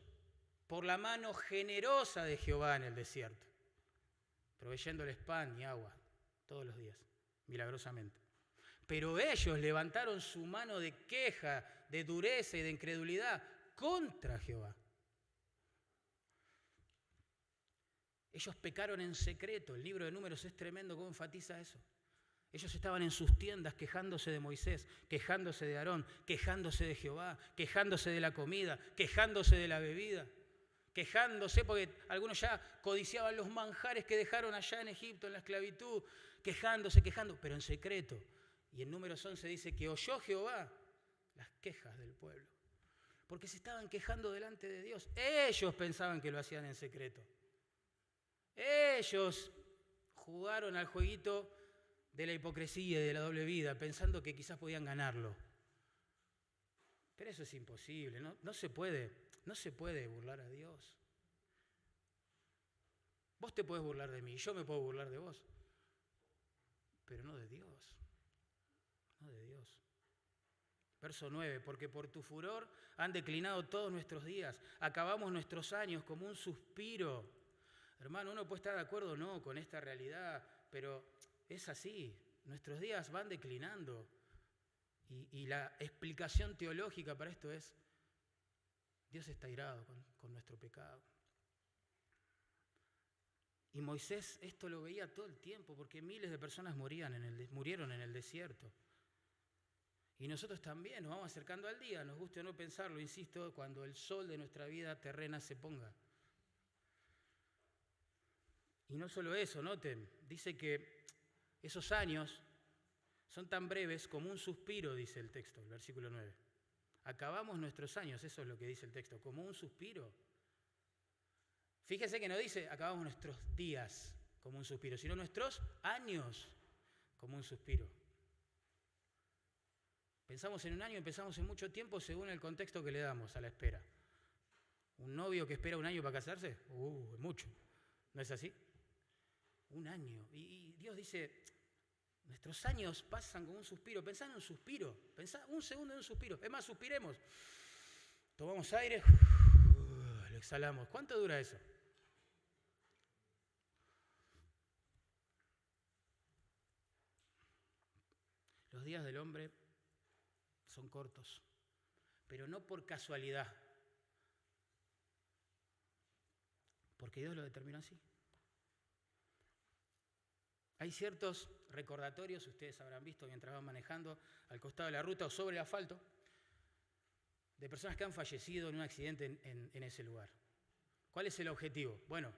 A: por la mano generosa de Jehová en el desierto, proveyéndoles pan y agua todos los días, milagrosamente. Pero ellos levantaron su mano de queja, de dureza y de incredulidad contra Jehová. Ellos pecaron en secreto. El libro de Números es tremendo cómo enfatiza eso. Ellos estaban en sus tiendas quejándose de Moisés, quejándose de Aarón, quejándose de Jehová, quejándose de la comida, quejándose de la bebida, quejándose porque algunos ya codiciaban los manjares que dejaron allá en Egipto en la esclavitud, quejándose, pero en secreto. Y en Números 11 dice que oyó Jehová las quejas del pueblo, porque se estaban quejando delante de Dios. Ellos pensaban que lo hacían en secreto. Ellos jugaron al jueguito de la hipocresía y de la doble vida, pensando que quizás podían ganarlo. Pero eso es imposible, no se puede burlar a Dios. Vos te podés burlar de mí, yo me puedo burlar de vos, pero no de Dios, no de Dios. Verso 9, porque por tu furor han declinado todos nuestros días, acabamos nuestros años como un suspiro. Hermano, uno puede estar de acuerdo o no con esta realidad, pero es así, nuestros días van declinando. Y la explicación teológica para esto es, Dios está irado con nuestro pecado. Y Moisés esto lo veía todo el tiempo, porque miles de personas murieron en el desierto. Y nosotros también nos vamos acercando al día, nos guste o no pensarlo, insisto, cuando el sol de nuestra vida terrena se ponga. Y no solo eso, noten, dice que esos años son tan breves como un suspiro, dice el texto, el versículo 9. Acabamos nuestros años, eso es lo que dice el texto, como un suspiro. Fíjese que no dice acabamos nuestros días como un suspiro, sino nuestros años como un suspiro. Pensamos en un año, pensamos en mucho tiempo según el contexto que le damos a la espera. ¿Un novio que espera un año para casarse? Mucho. ¿No es así? Un año. Y Dios dice, nuestros años pasan como un suspiro. Pensá en un suspiro. Pensá un segundo en un suspiro. Es más, suspiremos. Tomamos aire, lo exhalamos. ¿Cuánto dura eso? Los días del hombre son cortos, pero no por casualidad, porque Dios lo determinó así. Hay ciertos recordatorios, ustedes habrán visto mientras van manejando al costado de la ruta o sobre el asfalto, de personas que han fallecido en un accidente en ese lugar. ¿Cuál es el objetivo? Bueno,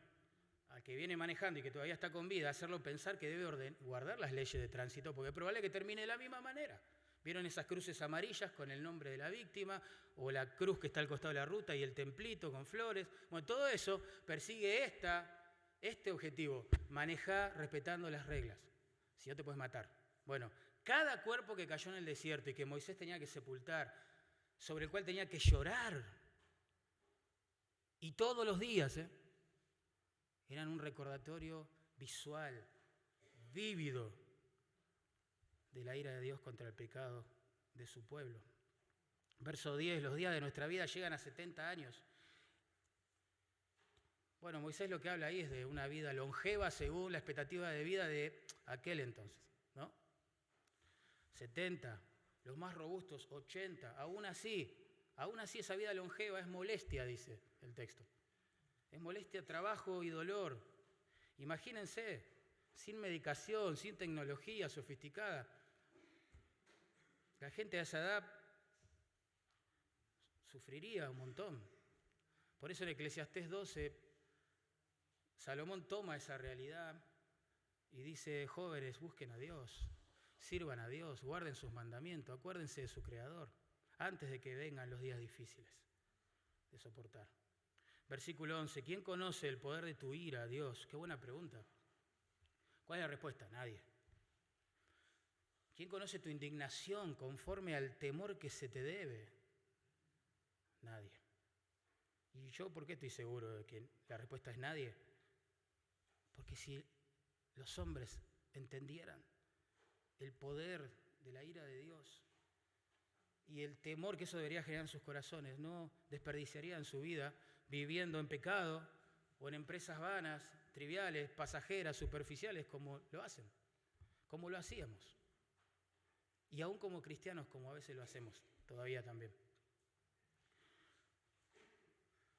A: al que viene manejando y que todavía está con vida, hacerlo pensar que debe guardar las leyes de tránsito, porque es probable que termine de la misma manera. ¿Vieron esas cruces amarillas con el nombre de la víctima? O la cruz que está al costado de la ruta y el templito con flores. Bueno, todo eso persigue este objetivo. Maneja respetando las reglas. Si no te puedes matar. Bueno, cada cuerpo que cayó en el desierto y que Moisés tenía que sepultar, sobre el cual tenía que llorar, y todos los días, eran un recordatorio visual, vívido, de la ira de Dios contra el pecado de su pueblo. Verso 10, los días de nuestra vida llegan a 70 años. Bueno, Moisés lo que habla ahí es de una vida longeva según la expectativa de vida de aquel entonces, ¿no? 70, los más robustos 80, aún así esa vida longeva es molestia, dice el texto. Es molestia, trabajo y dolor. Imagínense, sin medicación, sin tecnología sofisticada. La gente a esa edad sufriría un montón. Por eso en Eclesiastés 12, Salomón toma esa realidad y dice, jóvenes, busquen a Dios, sirvan a Dios, guarden sus mandamientos, acuérdense de su Creador, antes de que vengan los días difíciles de soportar. Versículo 11, ¿quién conoce el poder de tu ira, Dios? Qué buena pregunta. ¿Cuál es la respuesta? Nadie. ¿Quién conoce tu indignación conforme al temor que se te debe? Nadie. ¿Y yo por qué estoy seguro de que la respuesta es nadie? Porque si los hombres entendieran el poder de la ira de Dios y el temor que eso debería generar en sus corazones, no desperdiciarían su vida viviendo en pecado o en empresas vanas, triviales, pasajeras, superficiales, como lo hacen, como lo hacíamos. Y aún como cristianos, como a veces lo hacemos todavía también.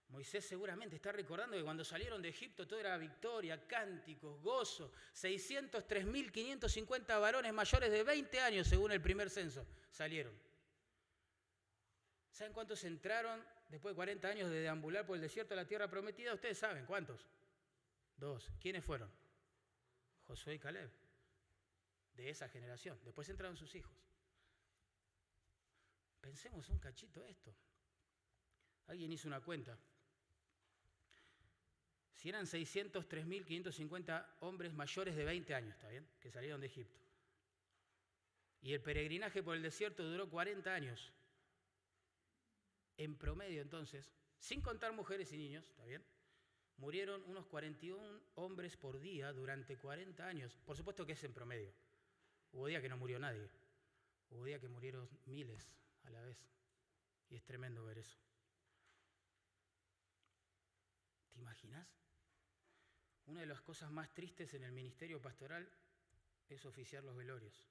A: Moisés seguramente está recordando que cuando salieron de Egipto todo era victoria, cánticos, gozo. 603.550 varones mayores de 20 años, según el primer censo, salieron. ¿Saben cuántos entraron después de 40 años de deambular por el desierto a la tierra prometida? Ustedes saben, ¿cuántos? 2. ¿Quiénes fueron? Josué y Caleb. De esa generación. Después entraron sus hijos. Pensemos un cachito esto. Alguien hizo una cuenta. Si eran 603.550 hombres mayores de 20 años, ¿está bien? Que salieron de Egipto. Y el peregrinaje por el desierto duró 40 años. En promedio, entonces, sin contar mujeres y niños, ¿está bien? murieron unos 41 hombres por día durante 40 años. Por supuesto que es en promedio. Hubo días que no murió nadie. Hubo días que murieron miles a la vez. Y es tremendo ver eso. ¿Te imaginas? Una de las cosas más tristes en el ministerio pastoral es oficiar los velorios.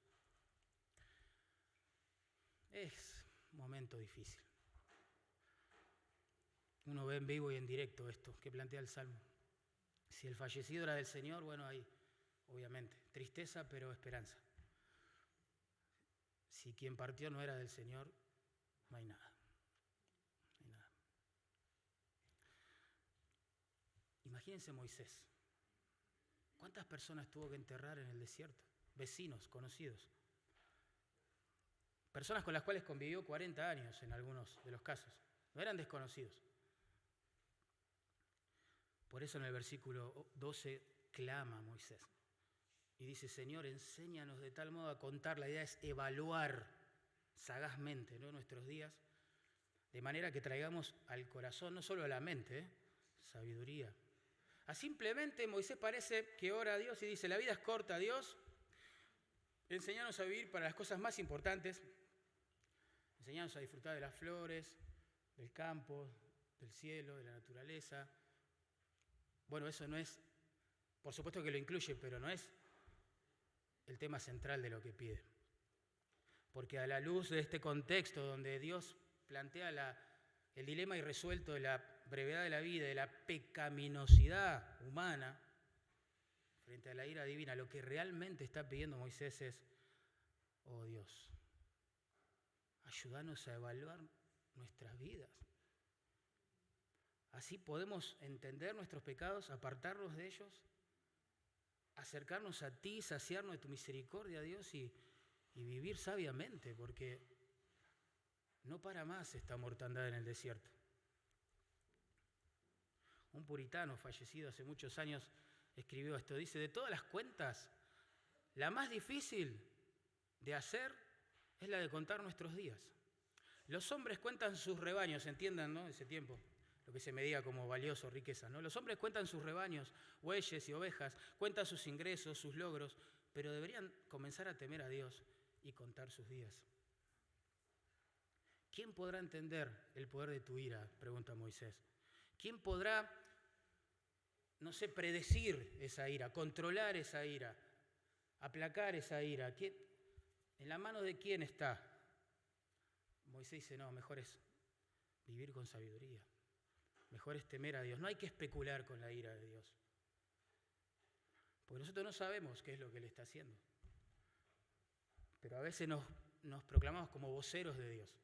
A: Es un momento difícil. Uno ve en vivo y en directo esto que plantea el Salmo. Si el fallecido era del Señor, bueno, hay, obviamente, tristeza, pero esperanza. Si quien partió no era del Señor, no hay nada. No hay nada. Imagínense Moisés. ¿Cuántas personas tuvo que enterrar en el desierto? Vecinos, conocidos. Personas con las cuales convivió 40 años en algunos de los casos. No eran desconocidos. Por eso en el versículo 12 clama Moisés. Y dice, Señor, enséñanos de tal modo a contar. La idea es evaluar sagazmente, ¿no?, nuestros días, de manera que traigamos al corazón, no solo a la mente, sabiduría. Simplemente Moisés parece que ora a Dios y dice, la vida es corta, Dios, enséñanos a vivir para las cosas más importantes, enséñanos a disfrutar de las flores, del campo, del cielo, de la naturaleza. Bueno, eso no es, por supuesto que lo incluye, pero no es el tema central de lo que pide. Porque a la luz de este contexto donde Dios plantea el dilema irresuelto de la brevedad de la vida, de la pecaminosidad humana frente a la ira divina, lo que realmente está pidiendo Moisés es, oh Dios, ayúdanos a evaluar nuestras vidas. Así podemos entender nuestros pecados, apartarnos de ellos, acercarnos a ti, saciarnos de tu misericordia, Dios, y vivir sabiamente, porque no para más esta mortandad en el desierto. Un puritano fallecido hace muchos años escribió esto. Dice, de todas las cuentas, la más difícil de hacer es la de contar nuestros días. Los hombres cuentan sus rebaños, entiendan, ¿no?, ese tiempo, lo que se medía como valioso, riqueza, ¿no? Los hombres cuentan sus rebaños, bueyes y ovejas, cuentan sus ingresos, sus logros, pero deberían comenzar a temer a Dios y contar sus días. ¿Quién podrá entender el poder de tu ira?, pregunta Moisés. ¿Quién podrá, no sé, predecir esa ira, controlar esa ira, aplacar esa ira? ¿En la mano de quién está? Moisés dice, no, mejor es vivir con sabiduría. Mejor es temer a Dios. No hay que especular con la ira de Dios. Porque nosotros no sabemos qué es lo que Él está haciendo. Pero a veces nos proclamamos como voceros de Dios.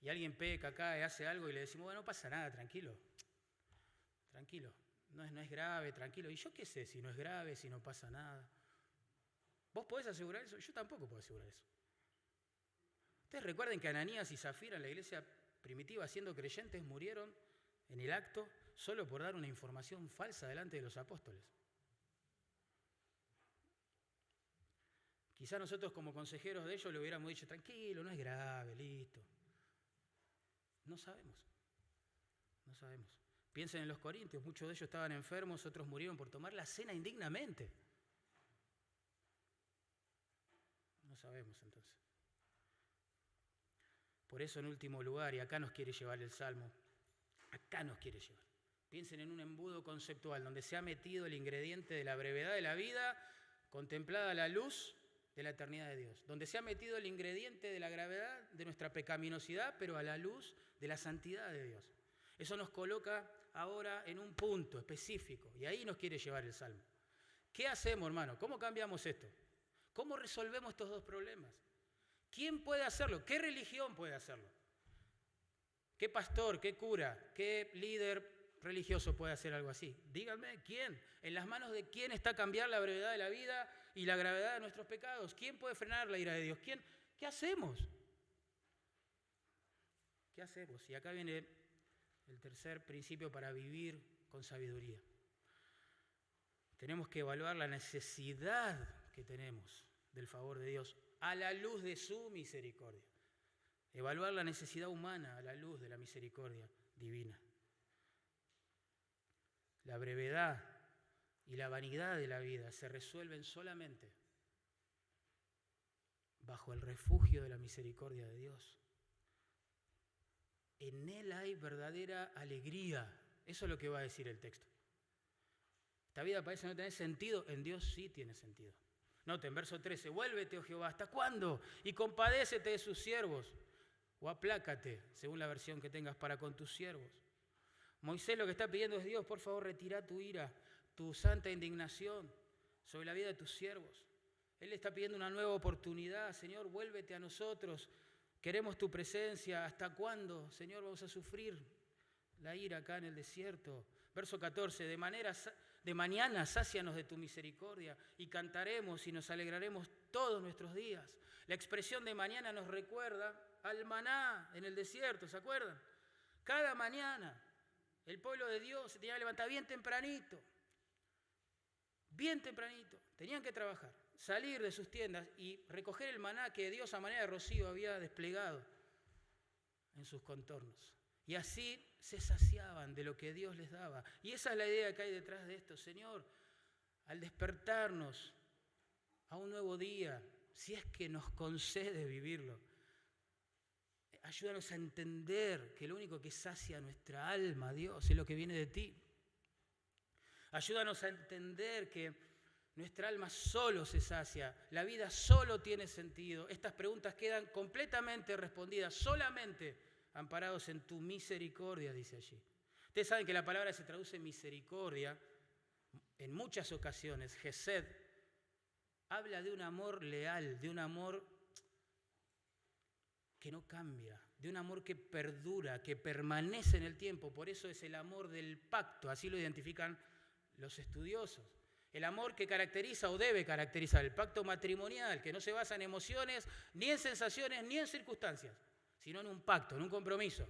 A: Y alguien peca acá y hace algo y le decimos, bueno, no pasa nada, tranquilo. Tranquilo, no es grave, tranquilo. ¿Y yo qué sé si no es grave, si no pasa nada? ¿Vos podés asegurar eso? Yo tampoco puedo asegurar eso. Ustedes recuerden que Ananías y Zafira en la iglesia primitiva, siendo creyentes, murieron en el acto solo por dar una información falsa delante de los apóstoles. Quizá nosotros como consejeros de ellos le hubiéramos dicho, tranquilo, no es grave, listo. No sabemos. Piensen en los corintios, muchos de ellos estaban enfermos, otros murieron por tomar la cena indignamente. No sabemos entonces. Por eso en último lugar, y acá nos quiere llevar el Salmo, piensen en un embudo conceptual donde se ha metido el ingrediente de la brevedad de la vida contemplada a la luz de la eternidad de Dios, donde se ha metido el ingrediente de la gravedad de nuestra pecaminosidad, pero a la luz de la santidad de Dios. Eso nos coloca ahora en un punto específico, y ahí nos quiere llevar el Salmo. ¿Qué hacemos, hermano? ¿Cómo cambiamos esto? ¿Cómo resolvemos estos dos problemas? ¿Quién puede hacerlo? ¿Qué religión puede hacerlo? ¿Qué pastor, qué cura, qué líder religioso puede hacer algo así? Díganme, ¿quién? ¿En las manos de quién está cambiar la brevedad de la vida y la gravedad de nuestros pecados? ¿Quién puede frenar la ira de Dios? ¿Qué hacemos? ¿Qué hacemos? Y acá viene el tercer principio para vivir con sabiduría. Tenemos que evaluar la necesidad que tenemos del favor de Dios a la luz de su misericordia. Evaluar la necesidad humana a la luz de la misericordia divina. la brevedad y la vanidad de la vida se resuelven solamente bajo el refugio de la misericordia de Dios. En Él hay verdadera alegría. Eso es lo que va a decir el texto. Esta vida parece no tener sentido, en Dios sí tiene sentido. Noten, verso 13, vuélvete, oh Jehová, ¿hasta cuándo? Y compadécete de sus siervos, o aplácate, según la versión que tengas, para con tus siervos. Moisés lo que está pidiendo es: Dios, por favor, retira tu ira, tu santa indignación sobre la vida de tus siervos. Él le está pidiendo una nueva oportunidad. Señor, vuélvete a nosotros, queremos tu presencia. ¿Hasta cuándo, Señor, vamos a sufrir la ira acá en el desierto? Verso 14, de mañana sácianos de tu misericordia y cantaremos y nos alegraremos todos nuestros días. La expresión de mañana nos recuerda al maná en el desierto, ¿se acuerdan? Cada mañana el pueblo de Dios se tenía que levantar bien tempranito, tenían que trabajar, salir de sus tiendas y recoger el maná que Dios a manera de rocío había desplegado en sus contornos. Y así se saciaban de lo que Dios les daba. Y esa es la idea que hay detrás de esto. Señor, al despertarnos a un nuevo día, si es que nos concede vivirlo, ayúdanos a entender que lo único que sacia nuestra alma, Dios, es lo que viene de ti. Ayúdanos a entender que nuestra alma solo se sacia, la vida solo tiene sentido. Estas preguntas quedan completamente respondidas, solamente amparados en tu misericordia, dice allí. Ustedes saben que la palabra se traduce misericordia en muchas ocasiones. Gesed habla de un amor leal, de un amor que no cambia, de un amor que perdura, que permanece en el tiempo. Por eso es el amor del pacto, así lo identifican los estudiosos. El amor que caracteriza o debe caracterizar el pacto matrimonial, que no se basa en emociones, ni en sensaciones, ni en circunstancias, sino en un pacto, en un compromiso.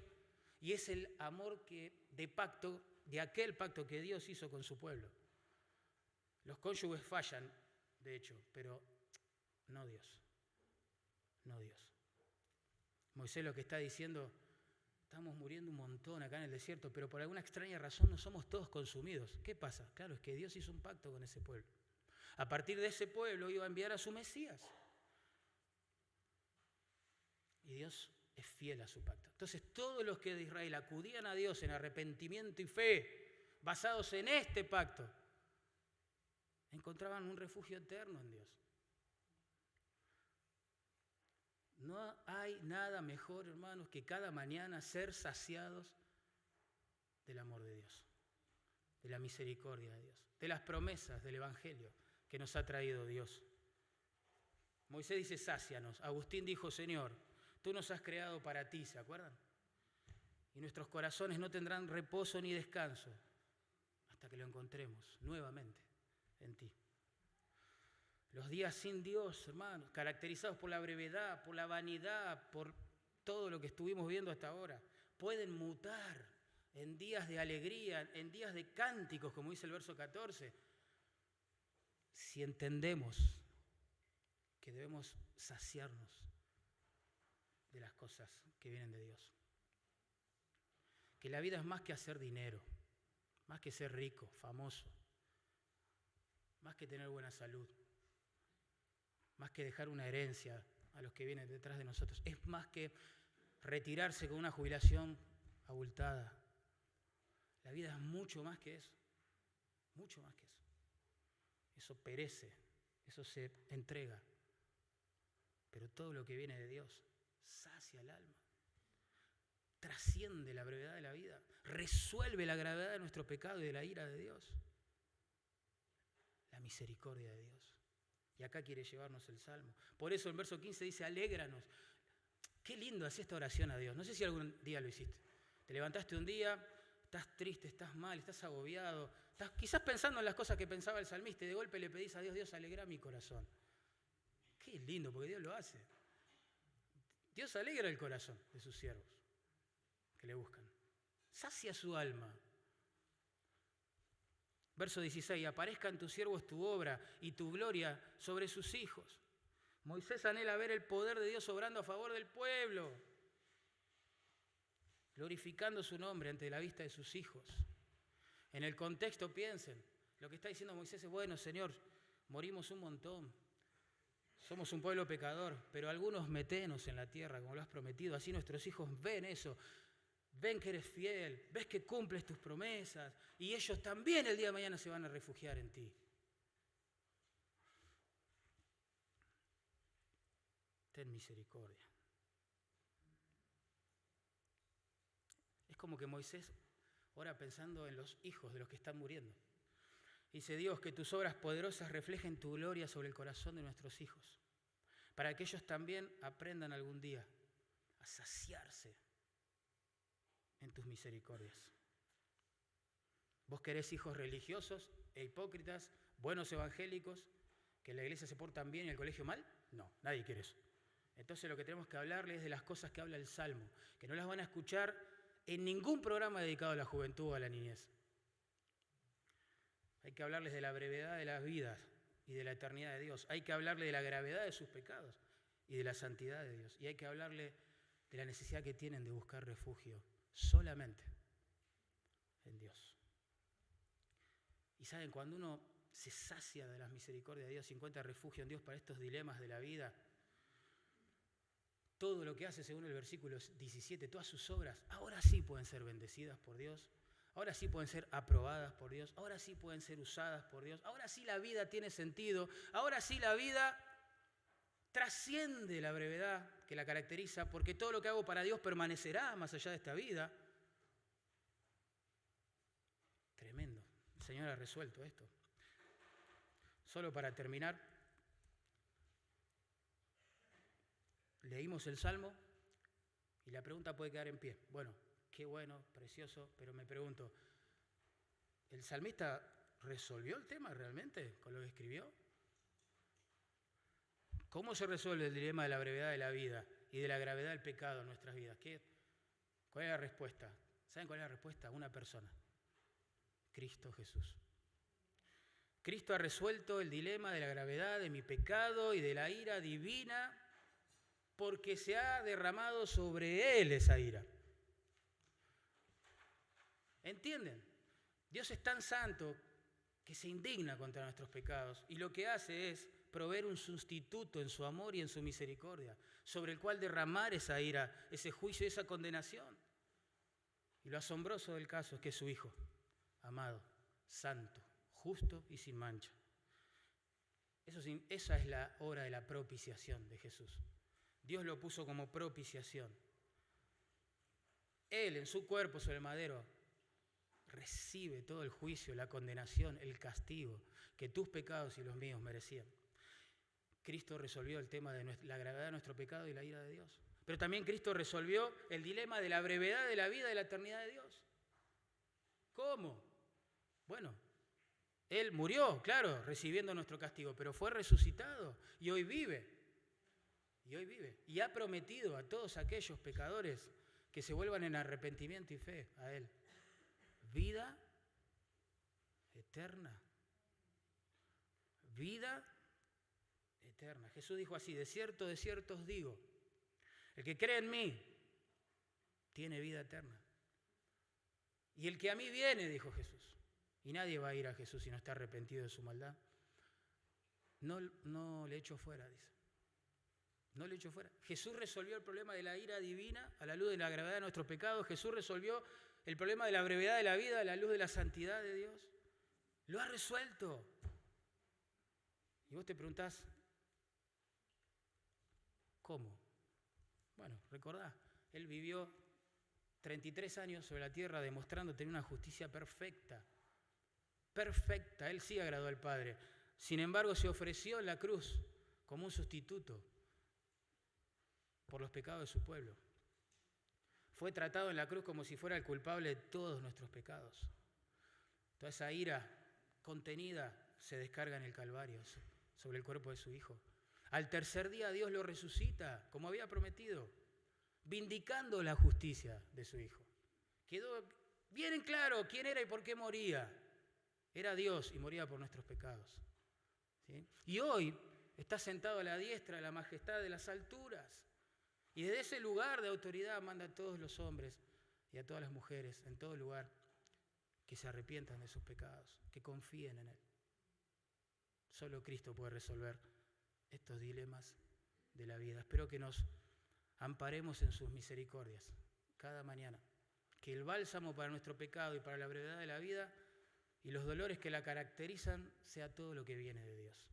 A: Y es el amor de pacto, de aquel pacto que Dios hizo con su pueblo. Los cónyuges fallan, de hecho, pero no Dios. No Dios. Moisés lo que está diciendo: estamos muriendo un montón acá en el desierto, pero por alguna extraña razón no somos todos consumidos. ¿Qué pasa? Claro, es que Dios hizo un pacto con ese pueblo. A partir de ese pueblo iba a enviar a su Mesías. Y Dios es fiel a su pacto. Entonces, todos los que de Israel acudían a Dios en arrepentimiento y fe, basados en este pacto, encontraban un refugio eterno en Dios. No hay nada mejor, hermanos, que cada mañana ser saciados del amor de Dios, de la misericordia de Dios, de las promesas del Evangelio que nos ha traído Dios. Moisés dice: sácianos. Agustín dijo: Señor, tú nos has creado para ti, ¿se acuerdan? Y nuestros corazones no tendrán reposo ni descanso hasta que lo encontremos nuevamente en ti. Los días sin Dios, hermanos, caracterizados por la brevedad, por la vanidad, por todo lo que estuvimos viendo hasta ahora, pueden mutar en días de alegría, en días de cánticos, como dice el verso 14, si entendemos que debemos saciarnos de las cosas que vienen de Dios. Que la vida es más que hacer dinero, más que ser rico, famoso, más que tener buena salud, más que dejar una herencia a los que vienen detrás de nosotros. Es más que retirarse con una jubilación abultada. La vida es mucho más que eso, mucho más que eso. Eso perece, eso se entrega. Pero todo lo que viene de Dios sacia el alma, trasciende la brevedad de la vida, resuelve la gravedad de nuestro pecado y de la ira de Dios. La misericordia de Dios. Y acá quiere llevarnos el Salmo. Por eso el verso 15 dice: alégranos. Qué lindo hacer esta oración a Dios. No sé si algún día lo hiciste. Te levantaste un día, estás triste, estás mal, estás agobiado, estás quizás pensando en las cosas que pensaba el salmista y de golpe le pedís a Dios: Dios, alegra mi corazón. Qué lindo, porque Dios lo hace. Dios alegra el corazón de sus siervos que le buscan. Sacia su alma. Verso 16, aparezca en tus siervos tu obra y tu gloria sobre sus hijos. Moisés anhela ver el poder de Dios obrando a favor del pueblo, glorificando su nombre ante la vista de sus hijos. En el contexto piensen. Lo que está diciendo Moisés es, bueno, Señor, morimos un montón. Somos un pueblo pecador, pero algunos metenos en la tierra, como lo has prometido. Así nuestros hijos ven eso. Ven que eres fiel, ves que cumples tus promesas. Y ellos también el día de mañana se van a refugiar en ti. Ten misericordia. Es como que Moisés ora pensando en los hijos de los que están muriendo. Dice, Dios, que tus obras poderosas reflejen tu gloria sobre el corazón de nuestros hijos, para que ellos también aprendan algún día a saciarse en tus misericordias. ¿Vos querés hijos religiosos e hipócritas, buenos evangélicos, que en la iglesia se portan bien y en el colegio mal? No, nadie quiere eso. Entonces lo que tenemos que hablarles es de las cosas que habla el Salmo, que no las van a escuchar en ningún programa dedicado a la juventud o a la niñez. Hay que hablarles de la brevedad de las vidas y de la eternidad de Dios. Hay que hablarles de la gravedad de sus pecados y de la santidad de Dios. Y hay que hablarles de la necesidad que tienen de buscar refugio solamente en Dios. Y saben, cuando uno se sacia de las misericordias de Dios y encuentra refugio en Dios para estos dilemas de la vida, todo lo que hace según el versículo 17, todas sus obras, ahora sí pueden ser bendecidas por Dios, ahora sí pueden ser aprobadas por Dios, ahora sí pueden ser usadas por Dios, ahora sí la vida tiene sentido, ahora sí la vida trasciende la brevedad que la caracteriza, porque todo lo que hago para Dios permanecerá más allá de esta vida. Tremendo. El Señor ha resuelto esto. Solo para terminar, leímos el Salmo y la pregunta puede quedar en pie. Bueno, qué bueno, precioso, pero me pregunto, ¿el salmista resolvió el tema realmente con lo que escribió? ¿Cómo se resuelve el dilema de la brevedad de la vida y de la gravedad del pecado en nuestras vidas? ¿Cuál es la respuesta? ¿Saben cuál es la respuesta? Una persona. Cristo Jesús. Cristo ha resuelto el dilema de la gravedad de mi pecado y de la ira divina porque se ha derramado sobre Él esa ira. ¿Entienden? Dios es tan santo que se indigna contra nuestros pecados y lo que hace es proveer un sustituto en su amor y en su misericordia, sobre el cual derramar esa ira, ese juicio y esa condenación. Y lo asombroso del caso es que es su Hijo, amado, santo, justo y sin mancha. Esa es la obra de la propiciación de Jesús. Dios lo puso como propiciación. Él en su cuerpo sobre el madero recibe todo el juicio, la condenación, el castigo que tus pecados y los míos merecían. Cristo resolvió el tema de la gravedad de nuestro pecado y la ira de Dios. Pero también Cristo resolvió el dilema de la brevedad de la vida y de la eternidad de Dios. ¿Cómo? Bueno, Él murió, claro, recibiendo nuestro castigo, pero fue resucitado y hoy vive. Y hoy vive. Y ha prometido a todos aquellos pecadores que se vuelvan en arrepentimiento y fe a Él vida eterna. Vida eterna. Jesús dijo así, de cierto os digo, el que cree en mí tiene vida eterna. Y el que a mí viene, dijo Jesús, y nadie va a ir a Jesús si no está arrepentido de su maldad, no le echo fuera, dice. No le echo fuera. Jesús resolvió el problema de la ira divina a la luz de la gravedad de nuestros pecados. Jesús resolvió el problema de la brevedad de la vida a la luz de la santidad de Dios. Lo ha resuelto. Y vos te preguntás, ¿cómo? Bueno, recordá, Él vivió 33 años sobre la tierra demostrando tener una justicia perfecta. Perfecta. Él sí agradó al Padre. Sin embargo, se ofreció en la cruz como un sustituto por los pecados de su pueblo. Fue tratado en la cruz como si fuera el culpable de todos nuestros pecados. Toda esa ira contenida se descarga en el Calvario sobre el cuerpo de su Hijo. Al tercer día Dios lo resucita, como había prometido, vindicando la justicia de su Hijo. Quedó bien en claro quién era y por qué moría. Era Dios y moría por nuestros pecados. ¿Sí? Y hoy está sentado a la diestra de la majestad de las alturas. Y desde ese lugar de autoridad manda a todos los hombres y a todas las mujeres en todo lugar que se arrepientan de sus pecados, que confíen en Él. Solo Cristo puede resolver estos dilemas de la vida. Espero que nos amparemos en sus misericordias cada mañana. Que el bálsamo para nuestro pecado y para la brevedad de la vida y los dolores que la caracterizan sea todo lo que viene de Dios.